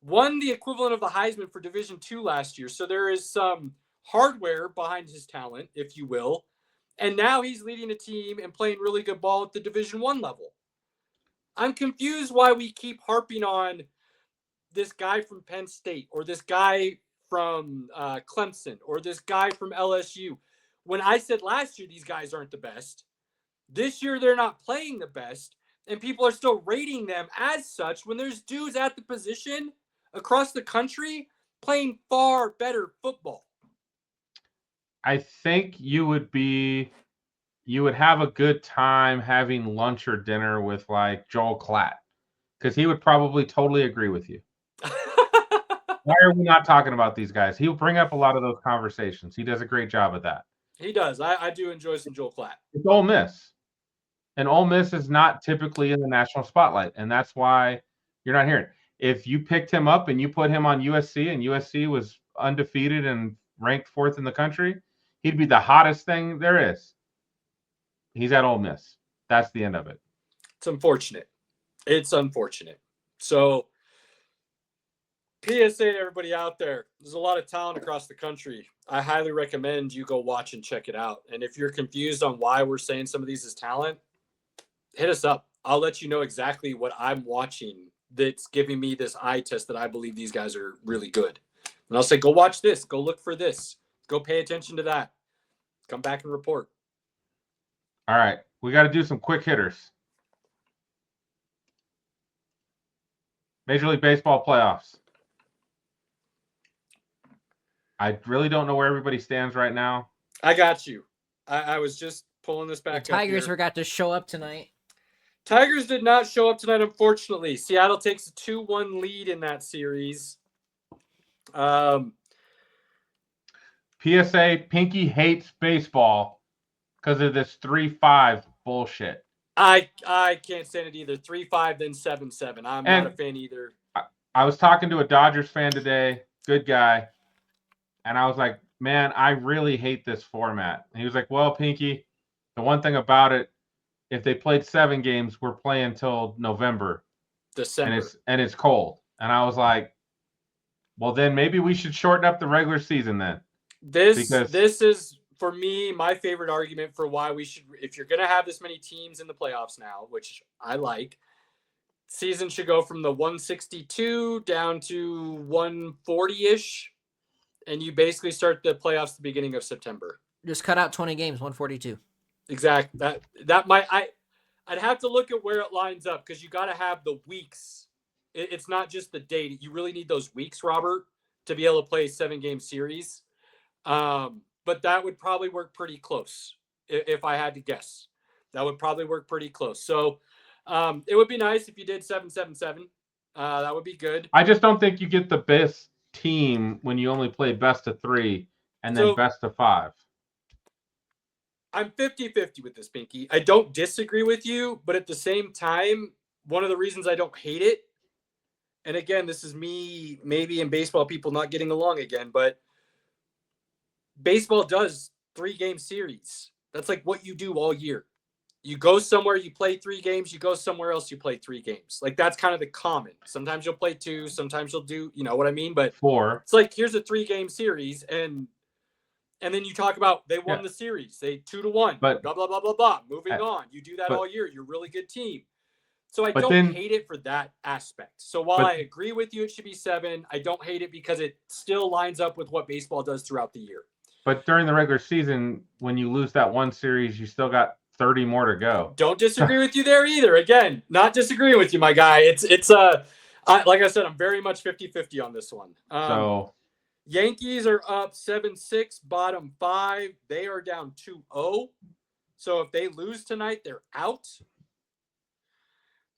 Won the equivalent of the Heisman for Division II last year. So there is some hardware behind his talent, if you will. And now he's leading a team and playing really good ball at the Division I level. I'm confused why we keep harping on this guy from Penn State or this guy from Clemson or this guy from LSU. When I said last year these guys aren't the best, this year they're not playing the best, and people are still rating them as such when there's dudes at the position across the country playing far better football. I think you would have a good time having lunch or dinner with like Joel Klatt, because he would probably totally agree with you. Why are we not talking about these guys? He'll bring up a lot of those conversations. He does a great job at that. He does. I do enjoy some Joel Klatt. It's Ole Miss. And Ole Miss is not typically in the national spotlight, and that's why you're not hearing. If you picked him up and you put him on USC and USC was undefeated and ranked 4th in the country, he'd be the hottest thing there is. He's at Ole Miss. That's the end of it. It's unfortunate. It's unfortunate. So, PSA to everybody out there. There's a lot of talent across the country. I highly recommend you go watch and check it out. And if you're confused on why we're saying some of these is talent, hit us up. I'll let you know exactly what I'm watching that's giving me this eye test that I believe these guys are really good. And I'll say, go watch this. Go look for this. Go pay attention to that. Come back and report. All right. We got to do some quick hitters. Major League Baseball playoffs. I really don't know where everybody stands right now. I got you. I was just pulling this back up. Tigers forgot to show up tonight. Tigers did not show up tonight, unfortunately. Seattle takes a 2-1 lead in that series. PSA, Pinky hates baseball because of this 3-5 bullshit. I can't stand it either. 3-5, then 7-7. I'm not a fan either. I was talking to a Dodgers fan today, good guy, and I was like, man, I really hate this format. And he was like, well, Pinky, the one thing about it, if they played 7 games, we're playing till November. December. And it's cold. And I was like, well, then maybe we should shorten up the regular season then. This is, for me, my favorite argument for why we should, if you're going to have this many teams in the playoffs now, which I like, season should go from the 162 down to 140-ish, and you basically start the playoffs at the beginning of September. Just cut out 20 games, 142. Exactly. That might, I'd have to look at where it lines up, because you got to have the weeks. It's not just the date. You really need those weeks, Robert, to be able to play a 7-game series. But that would probably work pretty close if I had to guess. That would probably work pretty close. So it would be nice if you did 7-7-7. That would be good. I just don't think you get the best team when you only play best of 3 and then best of 5. I'm 50-50 with this, Pinky. I don't disagree with you, but at the same time, one of the reasons I don't hate it, and again, this is me maybe in baseball people not getting along again, but baseball does 3-game series. That's like what you do all year. You go somewhere, you play 3 games, you go somewhere else, you play 3 games. Like that's kind of the common. Sometimes you'll play 2, sometimes you'll do, you know what I mean? But 4. It's like, here's a 3-game series, and then you talk about they won the series. They 2-1, but blah, blah, blah, blah, blah. Moving on. You do that all year. You're a really good team. So I don't hate it for that aspect. So while I agree with you, it should be 7. I don't hate it because it still lines up with what baseball does throughout the year. But during the regular season, when you lose that one series, you still got 30 more to go. Don't disagree with you there either. Again, not disagreeing with you, my guy. It's like I said, I'm very much 50-50 on this one. So Yankees are up 7-6, bottom 5. They are down 2-0. So if they lose tonight, they're out.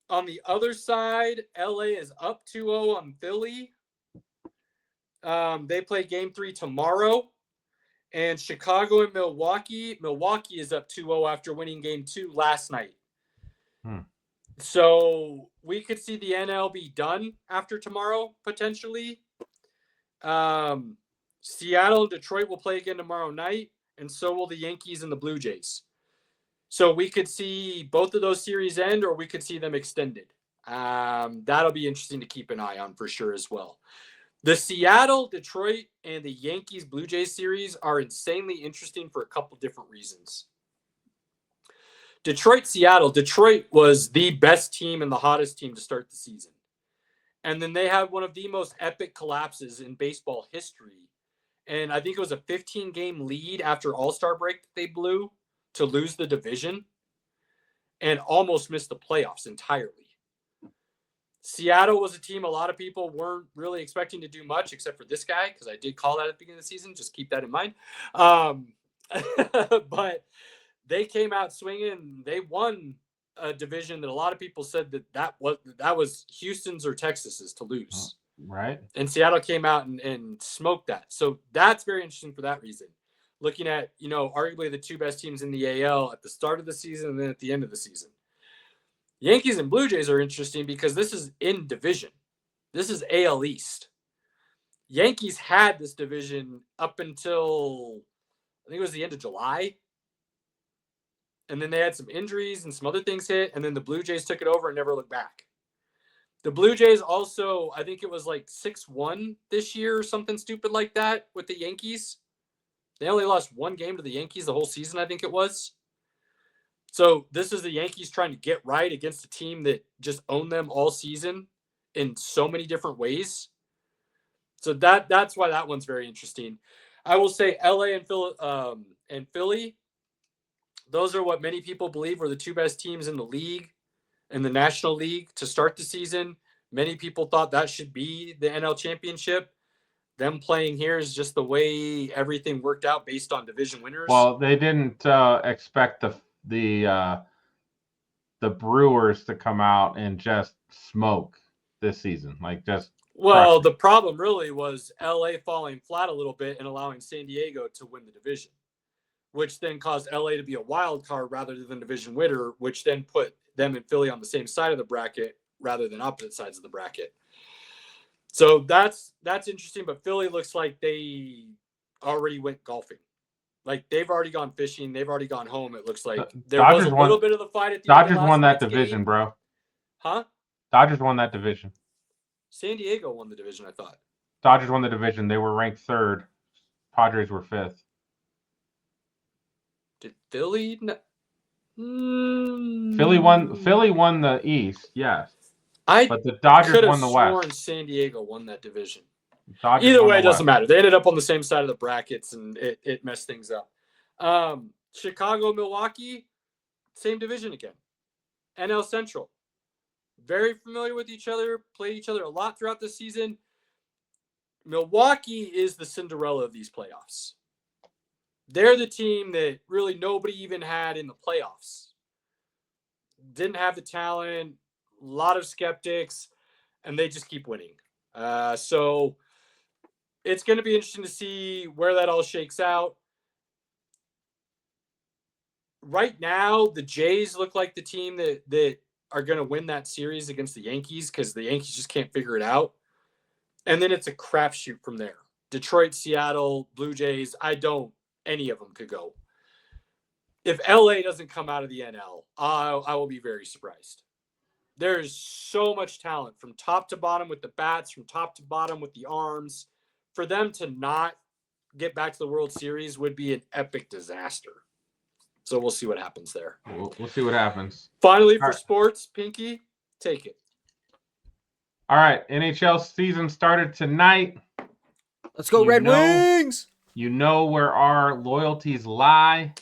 On the other side, LA is up 2-0 on Philly. They play game 3 tomorrow. And Chicago and Milwaukee. Milwaukee is up 2-0 after winning game 2 last night. So we could see the NL be done after tomorrow, potentially. Seattle and Detroit will play again tomorrow night, and so will the Yankees and the Blue Jays. So we could see both of those series end, or we could see them extended. That'll be interesting to keep an eye on for sure as well. The Seattle, Detroit, and the Yankees Blue Jays series are insanely interesting for a couple different reasons. Detroit-Seattle. Detroit was the best team and the hottest team to start the season. And then they had one of the most epic collapses in baseball history. And I think it was a 15-game lead after All-Star break that they blew to lose the division and almost missed the playoffs entirely. Seattle was a team a lot of people weren't really expecting to do much except for this guy, because I did call that at the beginning of the season. Just keep that in mind. But they came out swinging. They won a division that a lot of people said that was Houston's or Texas's to lose. Right. And Seattle came out and smoked that. So that's very interesting for that reason. Looking at, arguably the two best teams in the AL at the start of the season and then at the end of the season. Yankees and Blue Jays are interesting because this is in division. This is AL East. Yankees had this division up until, I think it was the end of July. And then they had some injuries and some other things hit. And then the Blue Jays took it over and never looked back. The Blue Jays also, I think it was like 6-1 this year or something stupid like that with the Yankees. They only lost one game to the Yankees the whole season, I think it was. So this is the Yankees trying to get right against a team that just owned them all season in so many different ways. So that's why that one's very interesting. I will say LA and Philly, those are what many people believe were the two best teams in the league, in the National League to start the season. Many people thought that should be the NL championship. Them playing here is just the way everything worked out based on division winners. Well, they didn't expect the Brewers to come out and just smoke this season. Well, the problem really was LA falling flat a little bit and allowing San Diego to win the division, which then caused LA to be a wild card rather than division winner, which then put them and Philly on the same side of the bracket rather than opposite sides of the bracket. So that's interesting, but Philly looks like they already went golfing. Like they've already gone fishing, they've already gone home. It looks like there was a little bit of the fight at the end of Dodgers last won that night's division, game. bro. Huh? Dodgers won that division. San Diego won the division, I thought. Dodgers won the division. They were ranked 3rd. Padres were 5th. Did Philly? Philly won the East, yes. But the Dodgers won the West. I could have sworn San Diego won that division. Dodgers Either way, it doesn't matter. They ended up on the same side of the brackets, and it messed things up. Chicago, Milwaukee, same division again. NL Central. Very familiar with each other, played each other a lot throughout the season. Milwaukee is the Cinderella of these playoffs. They're the team that really nobody even had in the playoffs. Didn't have the talent, a lot of skeptics, and they just keep winning. So it's going to be interesting to see where that all shakes out. Right now, the Jays look like the team that are going to win that series against the Yankees because the Yankees just can't figure it out. And then it's a crapshoot from there. Detroit, Seattle, Blue Jays, any of them could go. If LA doesn't come out of the NL, I will be very surprised. There's so much talent from top to bottom with the bats, from top to bottom with the arms. For them to not get back to the World Series would be an epic disaster. So we'll see what happens there. We'll see what happens. Finally, for sports, Pinky, take it. All right, NHL season started tonight. Let's go, Red Wings! You know where our loyalties lie.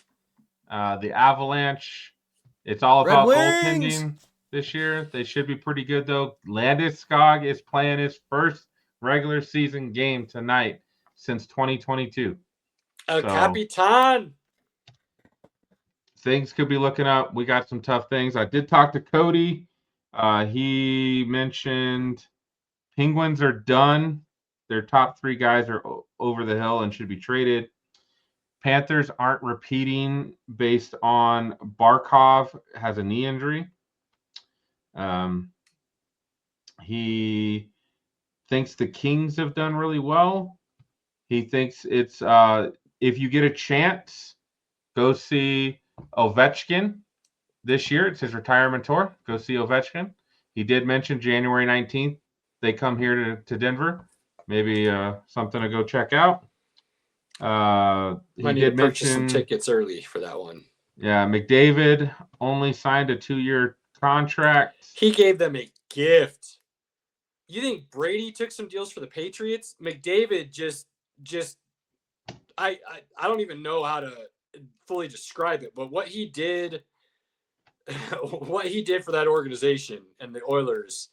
The Avalanche. It's all about goaltending this year. They should be pretty good, though. Landeskog is playing his first regular season game tonight. since 2022. El So- Capitan. Things could be looking up. We got some tough things. I did talk to Cody. He mentioned Penguins are done. Their top 3 guys are over the hill and should be traded. Panthers aren't repeating based on Barkov has a knee injury. He thinks the Kings have done really well. He thinks it's if you get a chance, go see Ovechkin this year. It's his retirement tour. Go see Ovechkin. He did mention January 19th. They come here to Denver. Maybe something to go check out. He Might need did to purchase some mention tickets early for that one. Yeah, McDavid only signed a 2-year contract. He gave them a gift. You think Brady took some deals for the Patriots? McDavid just I don't even know how to fully describe it, but what he did for that organization and the Oilers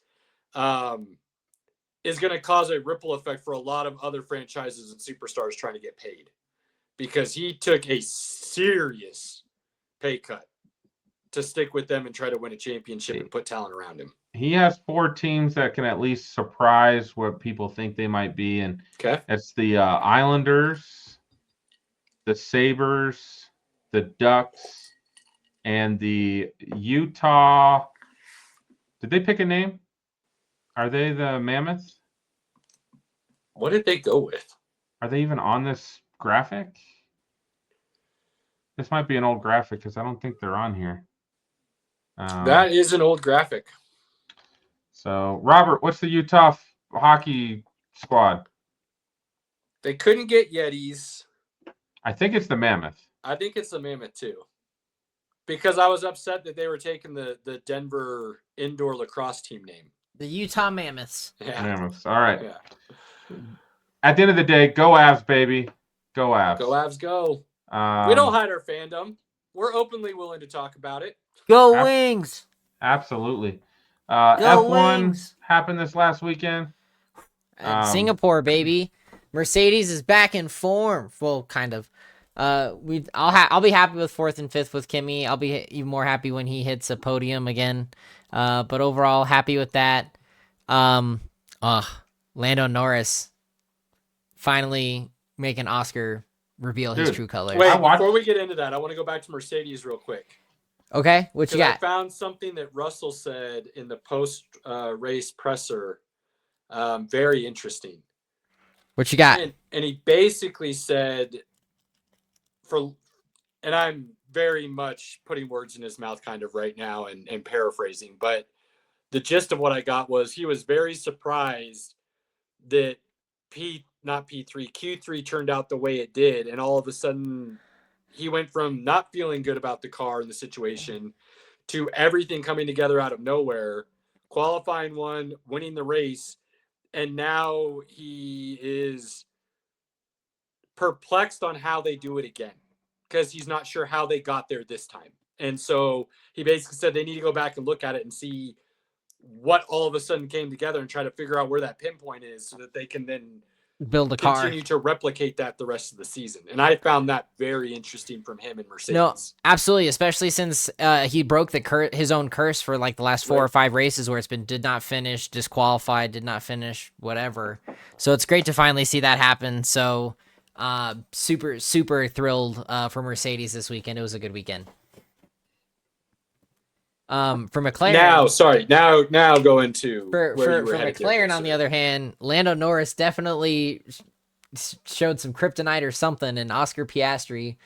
is going to cause a ripple effect for a lot of other franchises and superstars trying to get paid, because he took a serious pay cut to stick with them and try to win a championship and put talent around him. He has 4 teams that can at least surprise what people think they might be, and it's the Islanders, the Sabres, the Ducks, and the Utah. Did they pick a name? Are they the Mammoths? What did they go with? Are they even on this graphic? This might be an old graphic because I don't think they're on here. That is an old graphic. So, Robert, what's the Utah hockey squad? They couldn't get Yetis. I think it's the Mammoth. I think it's the Mammoth too, because I was upset that they were taking the Denver indoor lacrosse team name. The Utah Mammoths. Yeah. Mammoths. All right. Yeah. At the end of the day, go Avs, baby. Go Avs. Go Avs, go. We don't hide our fandom. We're openly willing to talk about it. Go Wings. Absolutely. Go F1 Wings. happened this last weekend. Singapore, baby. Mercedes is back in form. Well, kind of. I'll be happy with 4th and 5th with Kimi. I'll be even more happy when he hits a podium again. But overall, happy with that. Lando Norris finally making Oscar reveal his true colors. Wait, before we get into that, I want to go back to Mercedes real quick. Okay, what you got? I found something that Russell said in the post-race presser, very interesting. What you got? And he basically said, and I'm very much putting words in his mouth kind of right now and paraphrasing, but the gist of what I got was he was very surprised that Q3 turned out the way it did, and all of a sudden he went from not feeling good about the car and the situation to everything coming together out of nowhere, qualifying one, winning the race, and now he is perplexed on how they do it again, because he's not sure how they got there this time. And so he basically said they need to go back and look at it and see what all of a sudden came together and try to figure out where that pinpoint is so that they can then build a car, continue to replicate that the rest of the season. And I found that very interesting from him and Mercedes. No, absolutely, especially since he broke his own curse for like the last 4 or 5 races where it's been did not finish, disqualified, did not finish, whatever. So it's great to finally see that happen. So super thrilled for Mercedes this weekend. It was a good weekend. For McLaren, now go into for McLaren. On the other hand, Lando Norris definitely showed some kryptonite or something, and Oscar Piastri,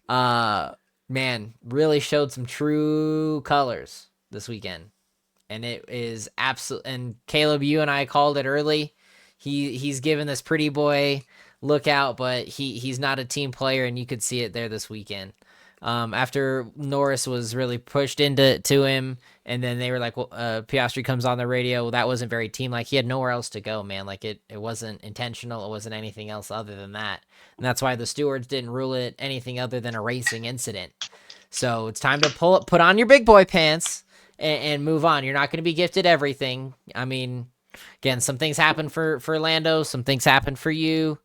really showed some true colors this weekend, and it is absolute. And Caleb, you and I called it early. He's given this pretty boy look out, but he's not a team player, and you could see it there this weekend. After Norris was really pushed into him, and then they were like, well, Piastri comes on the radio. Well, that wasn't very team-like. He had nowhere else to go, man. Like it wasn't intentional. It wasn't anything else other than that. And that's why the stewards didn't rule it anything other than a racing incident. So it's time to put on your big boy pants and move on. You're not going to be gifted everything. I mean, again, some things happen for Lando. Some things happen for you.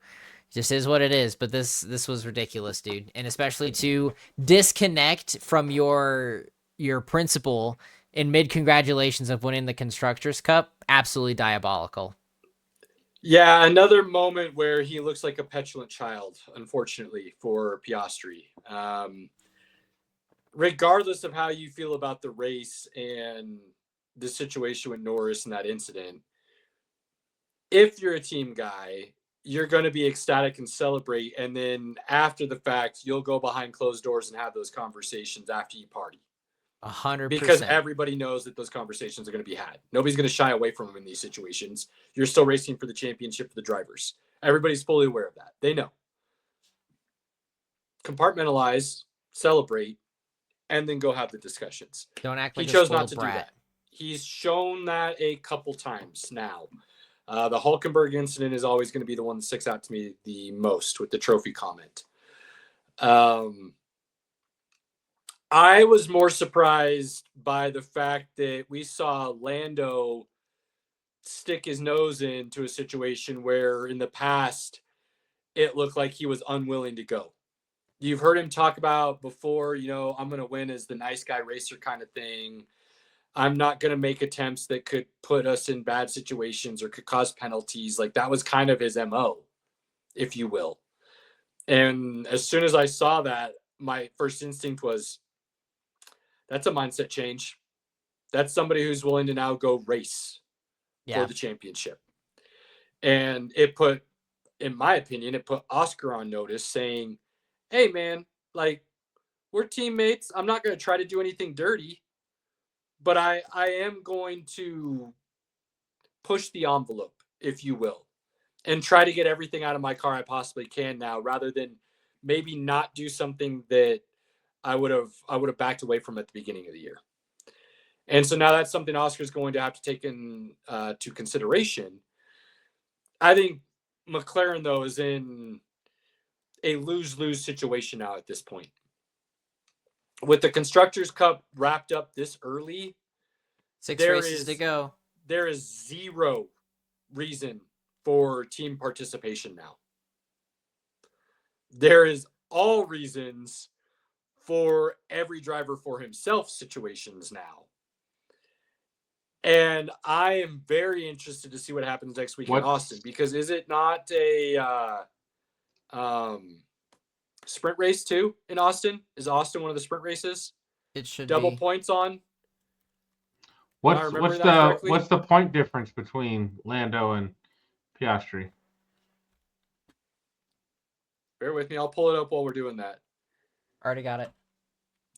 Just is what it is. But this was ridiculous, dude. And especially to disconnect from your principal in mid congratulations of winning the Constructors Cup, absolutely diabolical. Yeah, another moment where he looks like a petulant child, unfortunately, for Piastri. Regardless of how you feel about the race and the situation with Norris and that incident, if you're a team guy, you're going to be ecstatic and celebrate. And then after the fact, you'll go behind closed doors and have those conversations after you party. 100%. Because everybody knows that those conversations are going to be had. Nobody's going to shy away from them in these situations. You're still racing for the championship for the drivers. Everybody's fully aware of that. They know. Compartmentalize, celebrate, and then go have the discussions. Don't act like he chose a not to brat. do that. He's shown that a couple times now. The Hulkenberg incident is always going to be the one that sticks out to me the most with the trophy comment. I was more surprised by the fact that we saw Lando stick his nose into a situation where in the past it looked like he was unwilling to go. You've heard him talk about before, I'm going to win as the nice guy racer kind of thing. I'm not going to make attempts that could put us in bad situations or could cause penalties. Like that was kind of his MO, if you will. And as soon as I saw that, my first instinct was, that's a mindset change. That's somebody who's willing to now go race for the championship. And it put, in my opinion, Oscar on notice saying, hey, man, like, we're teammates. I'm not going to try to do anything dirty, but I am going to push the envelope, if you will, and try to get everything out of my car I possibly can now, rather than maybe not do something that I would have backed away from at the beginning of the year. And so now that's something Oscar's going to have to take into consideration. I think McLaren, though, is in a lose-lose situation now at this point. With the Constructors' Cup wrapped up this early, 6 races to go. There is zero reason for team participation now. There is all reasons for every driver for himself situations now. And I am very interested to see what happens next week in Austin, because is it not a sprint race too in Austin? Is Austin one of the sprint races? It should double be. Points on. What's the point difference between Lando and Piastri? Bear with me. I'll pull it up while we're doing that. Already got it.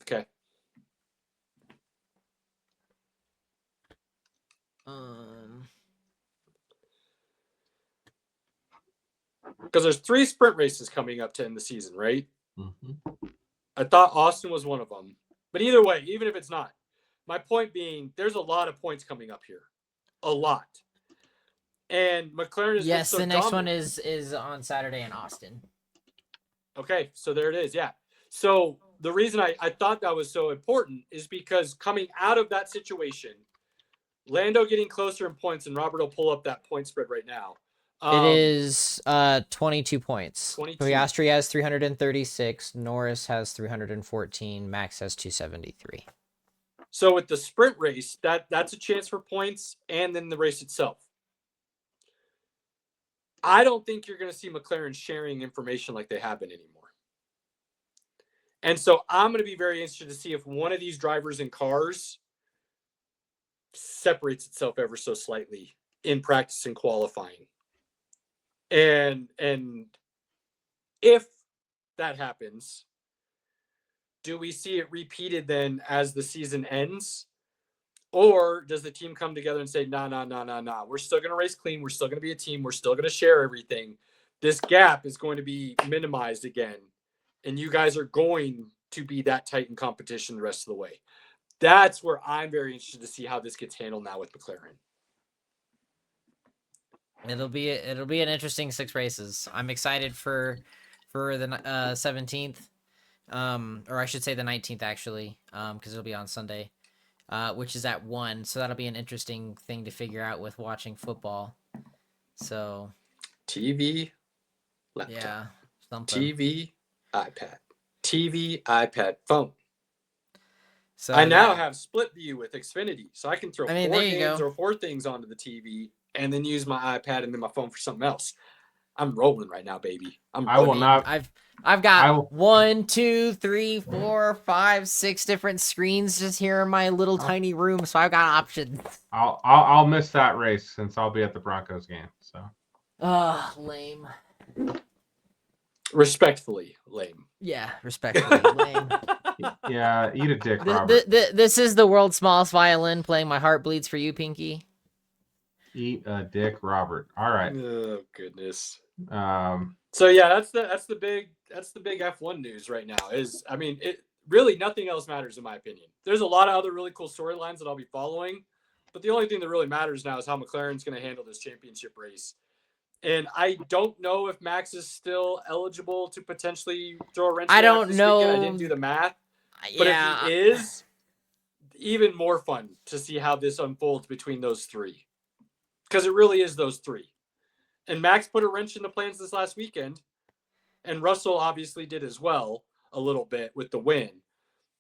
Okay. Because there's 3 sprint races coming up to end the season, right? Mm-hmm. I thought Austin was one of them. But either way, even if it's not, my point being, there's a lot of points coming up here. A lot. And McLaren is yes, so the next dominant. one is on Saturday in Austin. Okay, so there it is, yeah. So the reason I thought that was so important is because coming out of that situation, Lando getting closer in points, and Robert will pull up that point spread right now. It is 22 points. 22. Piastri has 336. Norris has 314. Max has 273. So with the sprint race, that's a chance for points, and then the race itself. I don't think you're going to see McLaren sharing information like they have been anymore. And so I'm going to be very interested to see if one of these drivers in cars separates itself ever so slightly in practice and qualifying. And if that happens, do we see it repeated then as the season ends? Or does the team come together and say, no, we're still going to race clean. We're still going to be a team. We're still going to share everything. This gap is going to be minimized again. And you guys are going to be that tight in competition the rest of the way. That's where I'm very interested to see how this gets handled now with McLaren. It'll be an interesting 6 races. I'm excited for the 17th, or I should say the 19th actually, because it'll be on Sunday, which is at 1. So that'll be an interesting thing to figure out with watching football. So TV laptop. Yeah, something. TV, iPad. TV, iPad, phone. So I now have split view with Xfinity, so I can throw I mean, 4 there you games go. or 4 things onto the TV and then use my iPad and then my phone for something else. I'm rolling right now, baby. I will not. I've got I will- 1, 2, 3, 4, 5, 6 different screens just here in my little tiny room, so I've got options. I'll miss that race since I'll be at the Broncos game. So. Lame. Respectfully lame. Yeah, respectfully lame. Yeah, eat a dick, Robert. This is the world's smallest violin playing "My Heart Bleeds for You," Pinky. Eat a dick, Robert. All right. Oh goodness. Um, So yeah, that's the big F1 news right now. It really nothing else matters in my opinion. There's a lot of other really cool storylines that I'll be following, but the only thing that really matters now is how McLaren's going to handle this championship race. And I don't know if Max is still eligible to potentially throw a wrench. I don't this know. weekend. I didn't do the math, but if he is, even more fun to see how this unfolds between those three, because it really is those three. And Max put a wrench in the plans this last weekend, and Russell obviously did as well a little bit with the win.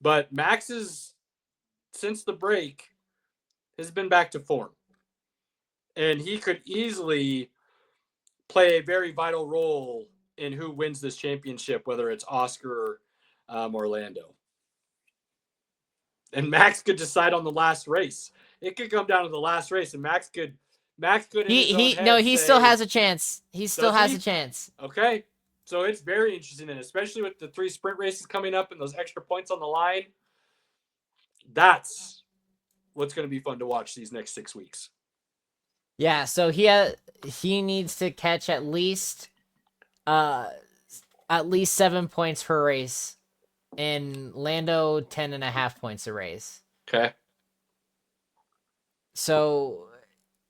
But Max is, since the break, has been back to form. And he could easily play a very vital role in who wins this championship, whether it's Oscar or Lando. And Max could decide on the last race. It could come down to the last race, and Max could. He still has a chance. He still has a chance. Okay, so it's very interesting, and especially with the 3 sprint races coming up and those extra points on the line. That's what's going to be fun to watch these next 6 weeks. Yeah, so he needs to catch at least 7 points per race, and Lando 10.5 points a race. Okay. So,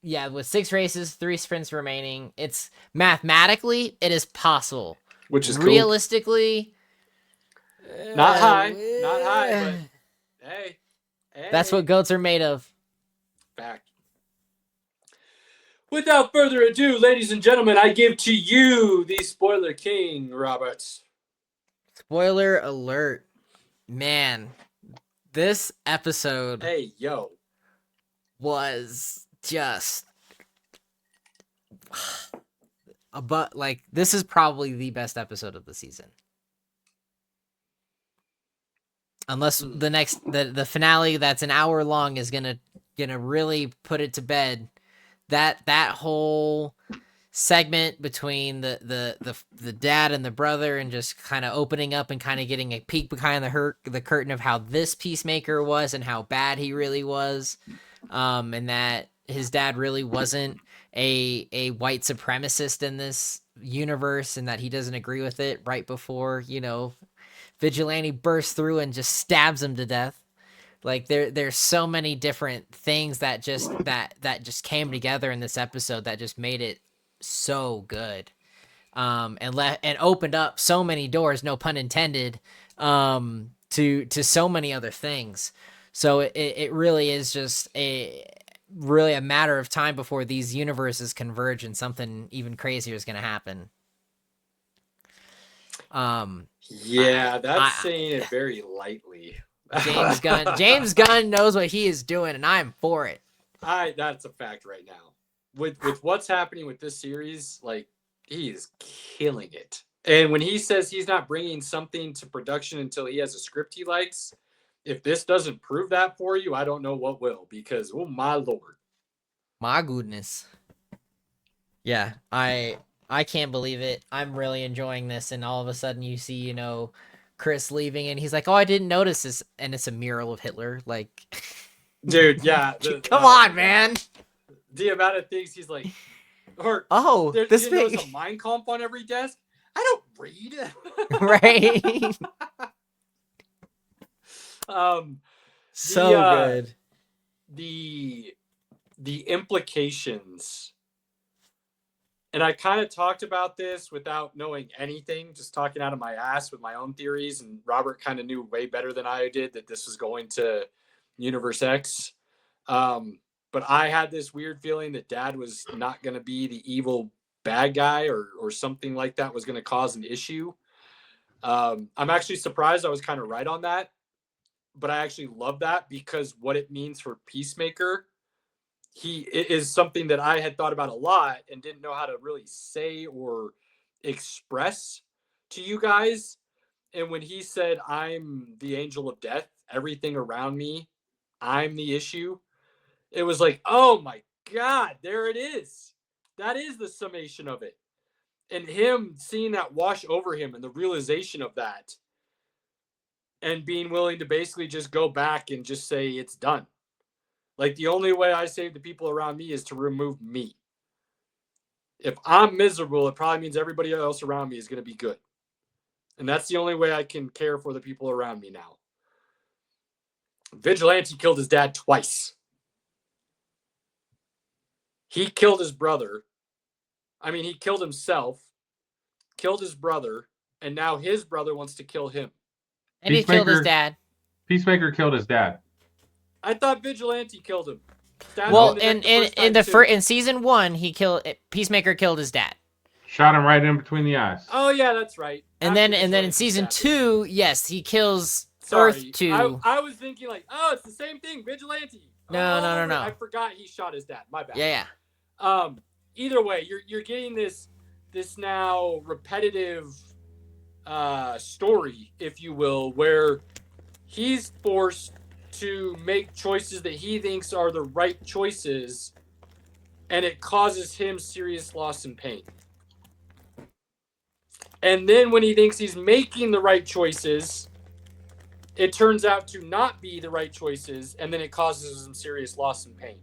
yeah, with 6 races, 3 sprints remaining, it's mathematically it is possible. Which is realistically cool. Not high, but hey, that's what goats are made of. Fact. Without further ado, ladies and gentlemen, I give to you the spoiler king, Roberts. Spoiler alert. Man, this episode was just this is probably the best episode of the season. Unless the finale that's an hour long is gonna really put it to bed. That whole segment between the dad and the brother and just kind of opening up and kind of getting a peek behind the curtain of how this Peacemaker was and how bad he really was, and that his dad really wasn't a white supremacist in this universe and that he doesn't agree with it right before, Vigilante bursts through and just stabs him to death. Like there's so many different things that just came together in this episode that just made it so good, and opened up so many doors, no pun intended, to so many other things. So it really is just a matter of time before these universes converge and something even crazier is going to happen. Yeah, that's saying it very lightly. James Gunn knows what he is doing, and I'm for it. That's a fact right now. With what's happening with this series, like, he is killing it. And when he says he's not bringing something to production until he has a script he likes, if this doesn't prove that for you, I don't know what will, because, oh my Lord. My goodness. Yeah, I can't believe it. I'm really enjoying this, and all of a sudden you see, Chris leaving, and he's like, "Oh, I didn't notice this," and it's a mural of Hitler. Like, dude, yeah. Come on, man. The amount of things he's like, this thing. There's a Mein Kampf on every desk. I don't read. Right. So good. The implications. And I kind of talked about this without knowing anything, just talking out of my ass with my own theories. And Robert kind of knew way better than I did that this was going to Universe X. But I had this weird feeling that Dad was not going to be the evil bad guy or something like that was going to cause an issue. I'm actually surprised I was kind of right on that, but I actually love that because what it means for Peacemaker, it is something that I had thought about a lot and didn't know how to really say or express to you guys. And when he said, I'm the angel of death, everything around me, I'm the issue, it was like, oh my God, there it is. That is the summation of it. And him seeing that wash over him and the realization of that and being willing to basically just go back and just say it's done. Like, the only way I save the people around me is to remove me. If I'm miserable, it probably means everybody else around me is going to be good. And that's the only way I can care for the people around me now. Vigilante killed his dad twice. He killed his brother. I mean, he killed himself, killed his brother, and now his brother wants to kill him. And he killed his dad. Peacemaker killed his dad. I thought Vigilante killed him. Well, in season 1, Peacemaker killed his dad. Shot him right in between the eyes. Oh yeah, that's right. And then in season 2, yes, he kills Earth 2. I was thinking like, oh, it's the same thing, Vigilante. No. I forgot he shot his dad. My bad. Yeah. Either way, you're getting this now repetitive story, if you will, where he's forced to make choices that he thinks are the right choices, and it causes him serious loss and pain. And then when he thinks he's making the right choices, it turns out to not be the right choices, and then it causes him serious loss and pain.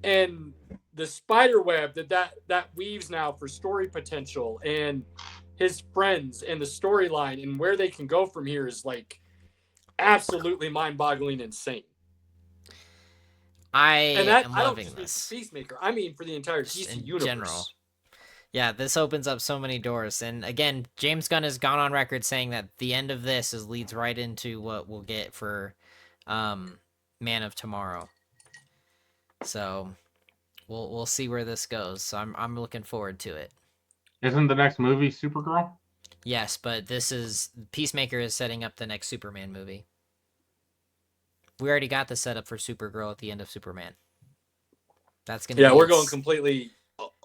And the spider web that weaves now for story potential and his friends and the storyline and where they can go from here is like absolutely mind-boggling insane. I don't loving just this. mean Peacemaker. I mean for the entire DC universe. General. Yeah, this opens up so many doors. And again, James Gunn has gone on record saying that the end of this leads right into what we'll get for Man of Tomorrow. So we'll see where this goes. So I'm looking forward to it. Isn't the next movie Supergirl? Yes, but Peacemaker is setting up the next Superman movie. We already got the setup for Supergirl at the end of Superman. That's gonna. Yeah, we're going completely.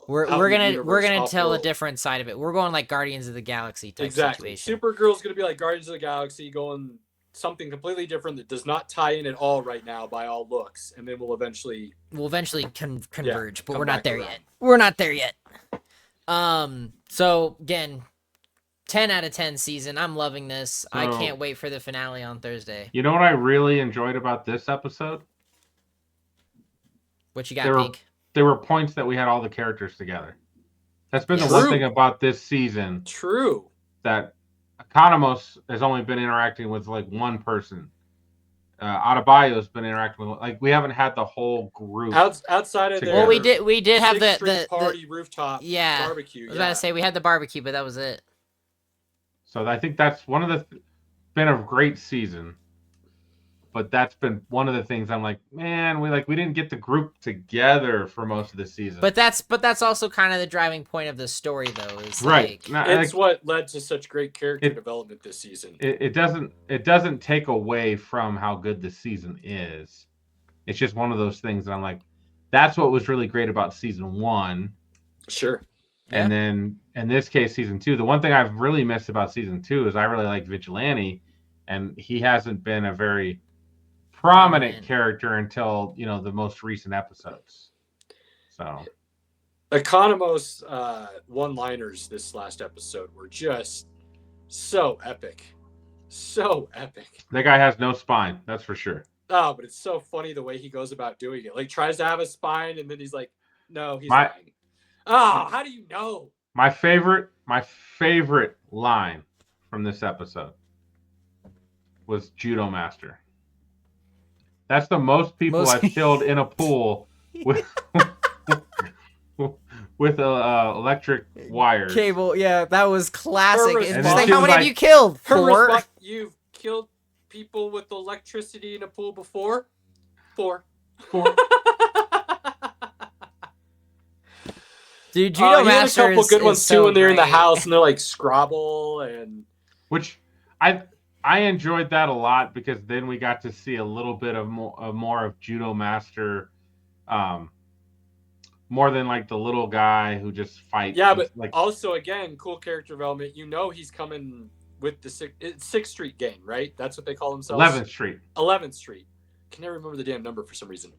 We're gonna tell a different side of it. We're going like Guardians of the Galaxy type situation. Supergirl's gonna be like Guardians of the Galaxy, going something completely different that does not tie in at all right now by all looks, and then we'll eventually converge, but we're not there yet. We're not there yet. So again, 10 out of 10 season. I'm loving this. I can't wait for the finale on Thursday. You know what I really enjoyed about this episode? What you got, Pink? There were points that we had all the characters together. That's been the one thing about this season. True. That Economos has only been interacting with like one person. Adebayo's been interacting with, like, we haven't had the whole group outside of together. there. Well, we did have the party rooftop barbecue. I was about to say we had the barbecue, but that was it. So I think that's one of the been a great season. But that's been one of the things I'm like, man, we didn't get the group together for most of the season. But that's also kind of the driving point of the story, though. Is right. It's what led to such great character development this season. It doesn't take away from how good the season is. It's just one of those things that I'm like, that's what was really great about season 1. Sure. And then in this case, season 2, the one thing I've really missed about season 2 is I really like Vigilante, and he hasn't been a very prominent character until the most recent episodes. So Economos one-liners this last episode were just so epic. That guy has no spine, that's for sure. Oh, but it's so funny the way he goes about doing it. Like, tries to have a spine and then he's like, no, he's lying. Oh, how do you know? My favorite line from this episode was Judo Master. That's the most people I've killed in a pool with electric wires. Cable, yeah, that was classic. It's like, how many have you killed? 4? You've killed people with electricity in a pool before? 4. Dude, Judo he had a Master couple is, good is ones so too when they're in the great. house and they're like Scrabble and Which I enjoyed that a lot because then we got to see a little bit of more of Judo Master, more than like the little guy who just fights. yeah, but like also again, cool character development. You know, he's coming with the Sixth Street Gang, right? That's what they call themselves. 11th Street. 11th Street. Can never remember the damn number for some reason.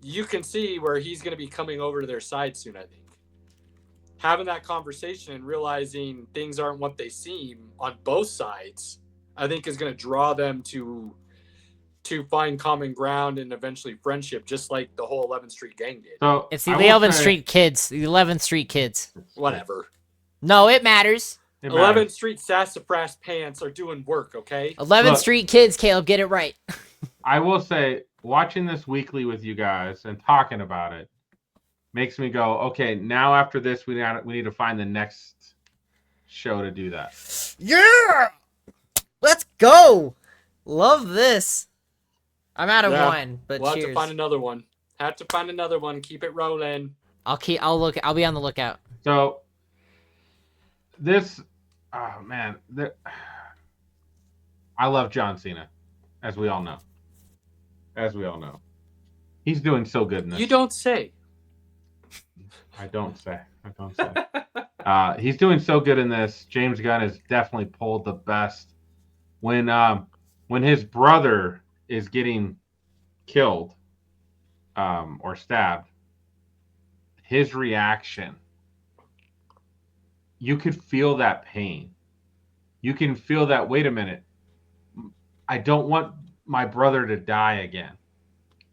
You can see where he's going to be coming over to their side soon. I think having that conversation and realizing things aren't what they seem on both sides, I think is going to draw them to find common ground and eventually friendship, just like the whole 11th Street Gang did. So It's the I will 11th say- Street Kids. The 11th Street Kids. Whatever. No, it matters. it 11th matters. Street Sassafras Pants are doing work, okay? 11th Look. Street Kids, Caleb, get it right. I will say, watching this weekly with you guys and talking about it makes me go, okay, now after this, we need to find the next show to do that. Yeah! Let's go! Love this. I'm out of Yeah. wine, but We'll cheers. have to find another one. Have to find another one. Keep it rolling. I'll be on the lookout. So this, oh man, I love John Cena, as we all know. He's doing so good in this. You don't say. I don't say. He's doing so good in this. James Gunn has definitely pulled the best. When his brother is getting killed or stabbed, his reaction, you could feel that pain. You can feel that, wait a minute, I don't want my brother to die again.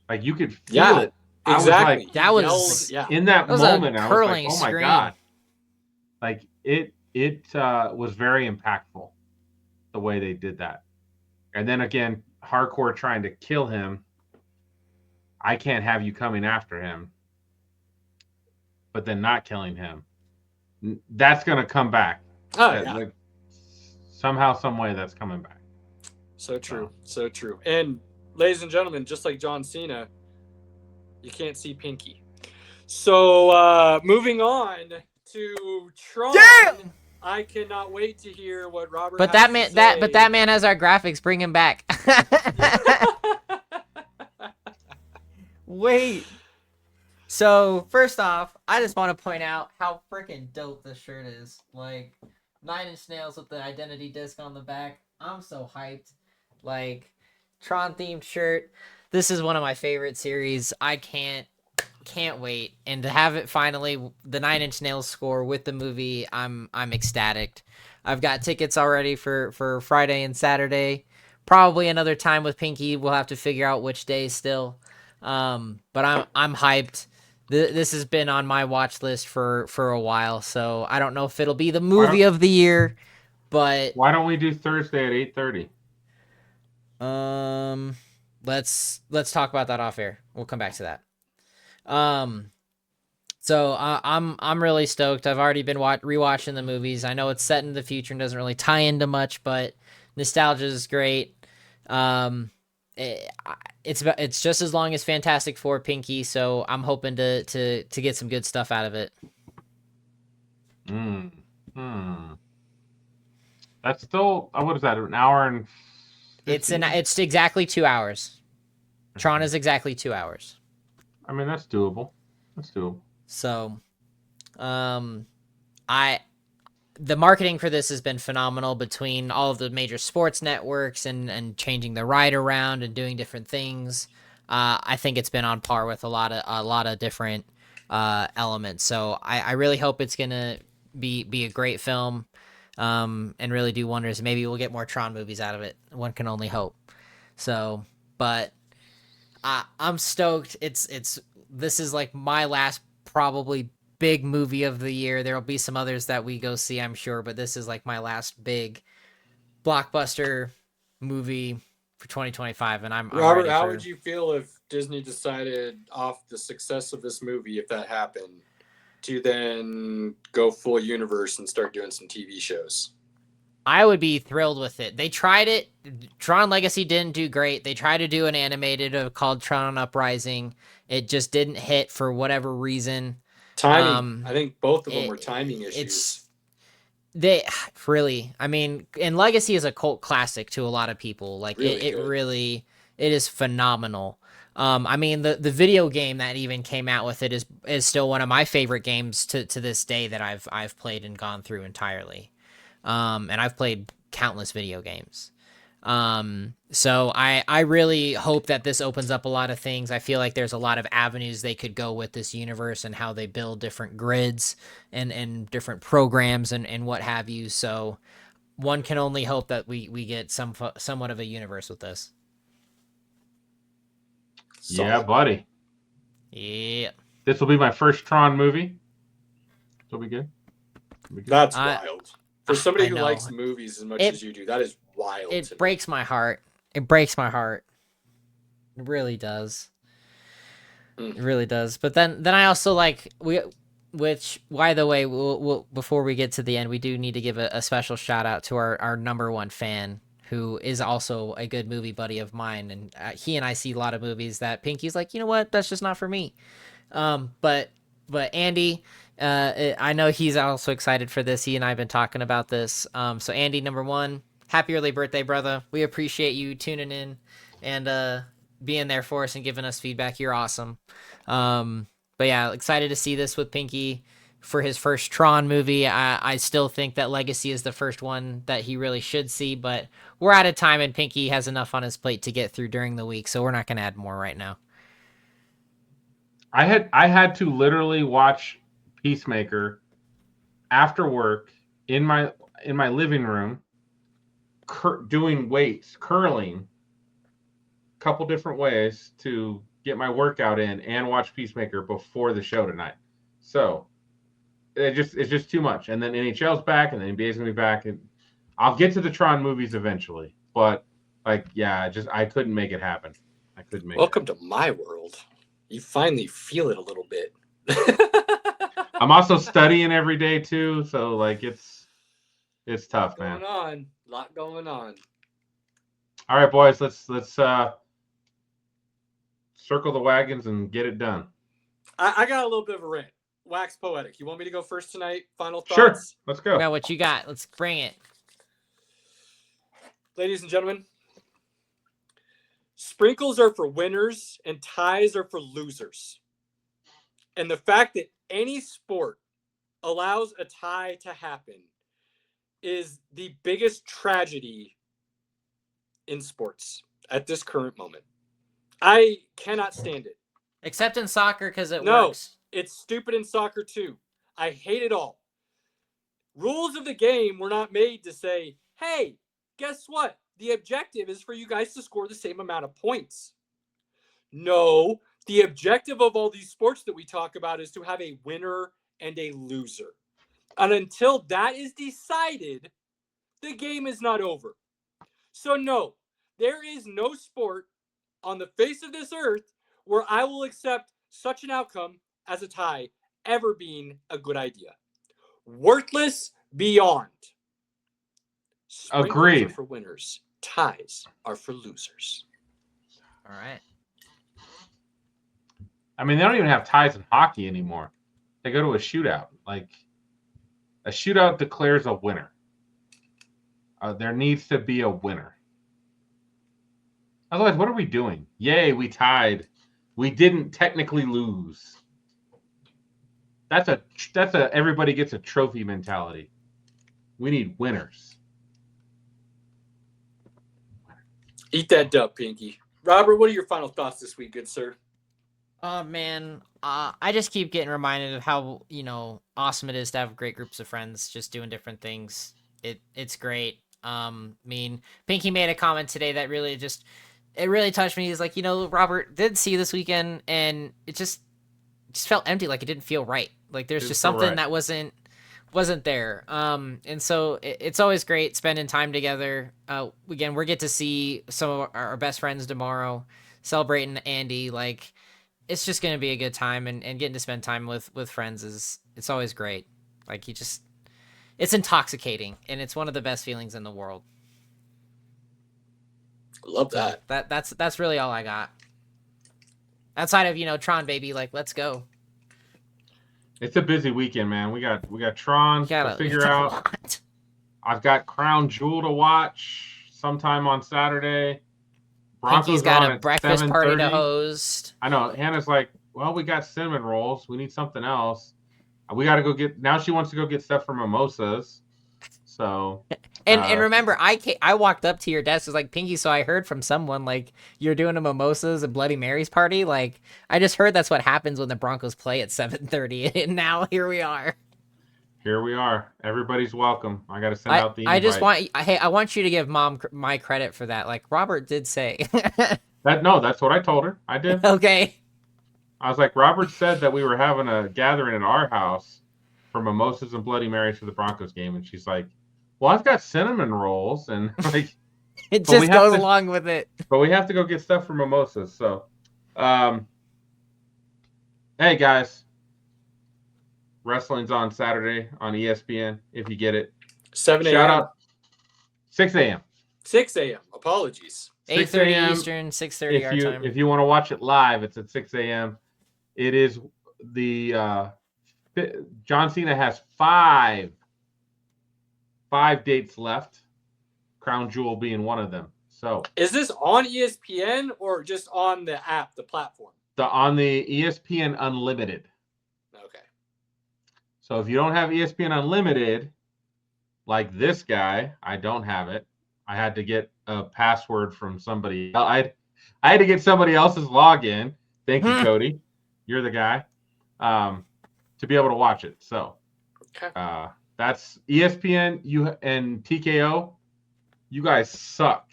Like, you could feel Yeah, it. I was exactly. like, That was- Yells, yeah. in that That was a moment, I was like, curling oh my scream. God. Like, it was very impactful, the way they did that. And then again, hardcore trying to kill him. I can't have you coming after him, but then not killing him. That's going to come back. Oh, yeah. Like, somehow, some way, that's coming back. So true. So true. And ladies and gentlemen, just like John Cena, you can't see Pinky. So moving on to Tron. Damn! I cannot wait to hear what Robert But has that to man, say. that man has our graphics. Bring him back. Wait. So first off, I just want to point out how freaking dope this shirt is. Like, 9 Inch Nails with the identity disc on the back. I'm so hyped. Like, Tron themed shirt. This is one of my favorite series. I can't wait. And to have it finally, the 9 Inch Nails score with the movie, I'm ecstatic. I've got tickets already for Friday and Saturday. Probably another time with Pinky. We'll have to figure out which day still. But I'm hyped. This has been on my watch list for a while, so I don't know if it'll be the movie of the year, but Why don't we do Thursday at 8:30? let's talk about that off air. We'll come back to that. So I'm really stoked. I've already been rewatching the movies. I know it's set in the future and doesn't really tie into much, but nostalgia is great. It's just as long as Fantastic Four Pinky, so I'm hoping to get some good stuff out of it. That's still, what is that? An hour and 15? It's exactly 2 hours. Tron is exactly 2 hours. I mean, that's doable. So, the marketing for this has been phenomenal between all of the major sports networks and changing the ride around and doing different things. I think it's been on par with a lot of different elements. So I really hope it's gonna be a great film, and really do wonders. Maybe we'll get more Tron movies out of it. One can only hope. So, but I'm stoked. This is like my last probably big movie of the year. There'll be some others that we go see, I'm sure, but this is like my last big blockbuster movie for 2025, and I'm Robert, ready how for... would you feel if Disney decided, off the success of this movie, if that happened, to then go full universe and start doing some TV shows? I would be thrilled with it. They tried it. Tron Legacy didn't do great. They tried to do an animated called Tron Uprising. It just didn't hit for whatever reason. Timing. I think both of them were timing issues. They really, I mean, and Legacy is a cult classic to a lot of people. Like Really it is phenomenal. I mean, the video game that even came out with it is still one of my favorite games to this day that I've played and gone through entirely. And I've played countless video games. So I really hope that this opens up a lot of things. I feel like there's a lot of avenues they could go with this universe and how they build different grids and different programs and what have you. So one can only hope that we get somewhat of a universe with this. Yeah, buddy. Yeah. This will be my first Tron movie. It'll be good. That's wild. For somebody who likes movies as much as you do, that is wild. It breaks my heart. It breaks my heart. It really does. It really does. But then I also like which, by the way, we'll before we get to the end, we do need to give a special shout out to our number one fan, who is also a good movie buddy of mine, and he and I see a lot of movies that Pinky's like, you know what, that's just not for me. But Andy, I know he's also excited for this. He and I have been talking about this. So Andy, number one, happy early birthday, brother. We appreciate you tuning in and being there for us and giving us feedback. You're awesome. But yeah, excited to see this with Pinky for his first Tron movie. I still think that Legacy is the first one that he really should see, but we're out of time and Pinky has enough on his plate to get through during the week, so we're not going to add more right now. I had to literally watch Peacemaker after work in my living room, doing weights, curling, a couple different ways to get my workout in and watch Peacemaker before the show tonight. So it's just too much. And then NHL's back, and then NBA's gonna be back, and I'll get to the Tron movies eventually. But I couldn't make it happen. I couldn't make Welcome to my world. You finally feel it a little bit. I'm also studying every day too, so like it's tough, man. A lot going on. All right, boys, let's circle the wagons and get it done. I got a little bit of a rant. Wax poetic. You want me to go first tonight? Final thoughts? Sure, let's go. Yeah, what you got? Let's bring it. Ladies and gentlemen, sprinkles are for winners and ties are for losers. And the fact that any sport allows a tie to happen is the biggest tragedy in sports at this current moment. I cannot stand it. Except in soccer, because it works. It's stupid in soccer too. I hate it all. Rules of the game were not made to say, hey, guess what? The objective is for you guys to score the same amount of points. No, the objective of all these sports that we talk about is to have a winner and a loser. And until that is decided, the game is not over. So no, there is no sport on the face of this earth where I will accept such an outcome as a tie ever being a good idea. Worthless beyond. Sprinkles Agreed. are for winners. Ties are for losers. All right. I mean, they don't even have ties in hockey anymore. They go to a shootout. Like, a shootout declares a winner. There needs to be a winner. Otherwise, what are we doing? Yay, we tied. We didn't technically lose. That's a everybody gets a trophy mentality. We need winners. Eat that dub, Pinky. Robert, what are your final thoughts this week, good sir? Oh man, I just keep getting reminded of how, awesome it is to have great groups of friends just doing different things. It's great. I mean, Pinky made a comment today that really touched me. He's like, Robert did see you this weekend and it just felt empty. Like it didn't feel right. Like there's just something that wasn't there. And so it's always great spending time together. Again, we get to see some of our best friends tomorrow, celebrating Andy. Like it's just going to be a good time, and getting to spend time with friends it's always great. Like it's intoxicating, and it's one of the best feelings in the world. Love that. That's really all I got. Outside of, Tron baby, like let's go. It's a busy weekend, man. We got Tron to figure out. I've got Crown Jewel to watch sometime on Saturday. Pinky's got a breakfast 7:30. party to host. I know. Hannah's like, well, we got cinnamon rolls. We need something else. We got to go get. Now she wants to go get stuff for mimosas. So. And remember, I walked up to your desk, was like, Pinky, so I heard from someone, like, you're doing a mimosas and Bloody Mary's party. Like, I just heard that's what happens when the Broncos play at 7:30, and now here we are. Here we are. Everybody's welcome. I got to send out the invite. I want you to give Mom my credit for that. Like, Robert did say. That's what I told her. I did. Okay. I was like, Robert said that we were having a gathering at our house for mimosas and Bloody Marys for the Broncos game. And she's like, well, I've got cinnamon rolls. And like, it just goes along with it. But we have to go get stuff for mimosas. So, hey, guys. Wrestling's on Saturday on ESPN, if you get it. 7 a.m. Shout out. 6 a.m. 6 a.m. Apologies. 8:30 Eastern, 6:30 our time. If you want to watch it live, it's at 6 a.m. It is the John Cena has five dates left, Crown Jewel being one of them. So is this on ESPN or just on the app, the platform? On the ESPN Unlimited. Okay. So if you don't have ESPN Unlimited, like this guy, I don't have it. I had to get a password from somebody. I had to get somebody else's login. Thank you, Cody. You're the guy. To be able to watch it. So that's ESPN. You and TKO. You guys suck.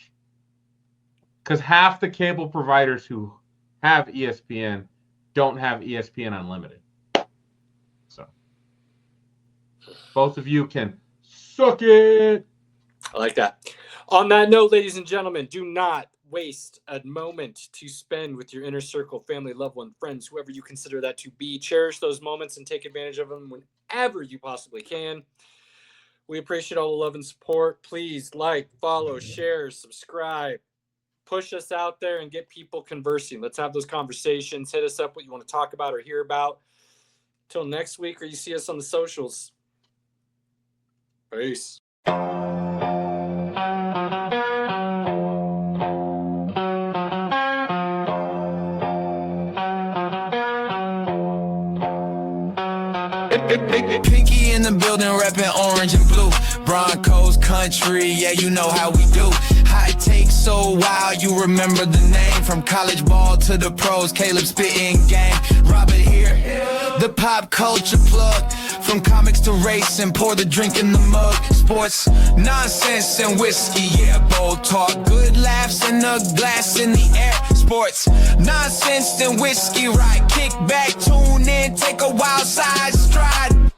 Because half the cable providers who have ESPN don't have ESPN Unlimited. So both of you can suck it. I like that. On that note, ladies and gentlemen, do not waste a moment to spend with your inner circle, family, loved one, friends, whoever you consider that to be. Cherish those moments and take advantage of them whenever you possibly can. We appreciate all the love and support. Please like, follow, share, subscribe. Push us out there and get people conversing. Let's have those conversations. Hit us up what you want to talk about or hear about. Till next week, or you see us on the socials. Peace. Pinky in the building, repping orange and blue. Broncos country, yeah, you know how we do. Hot take so wild, you remember the name. From college ball to the pros, Caleb spitting game. Robert here, the pop culture plug. From comics to racing, pour the drink in the mug. Sports, nonsense and whiskey, yeah, bold talk. Good laughs and a glass in the air. Sports, nonsense and whiskey, right? Kick back, tune in, take a wild side stride.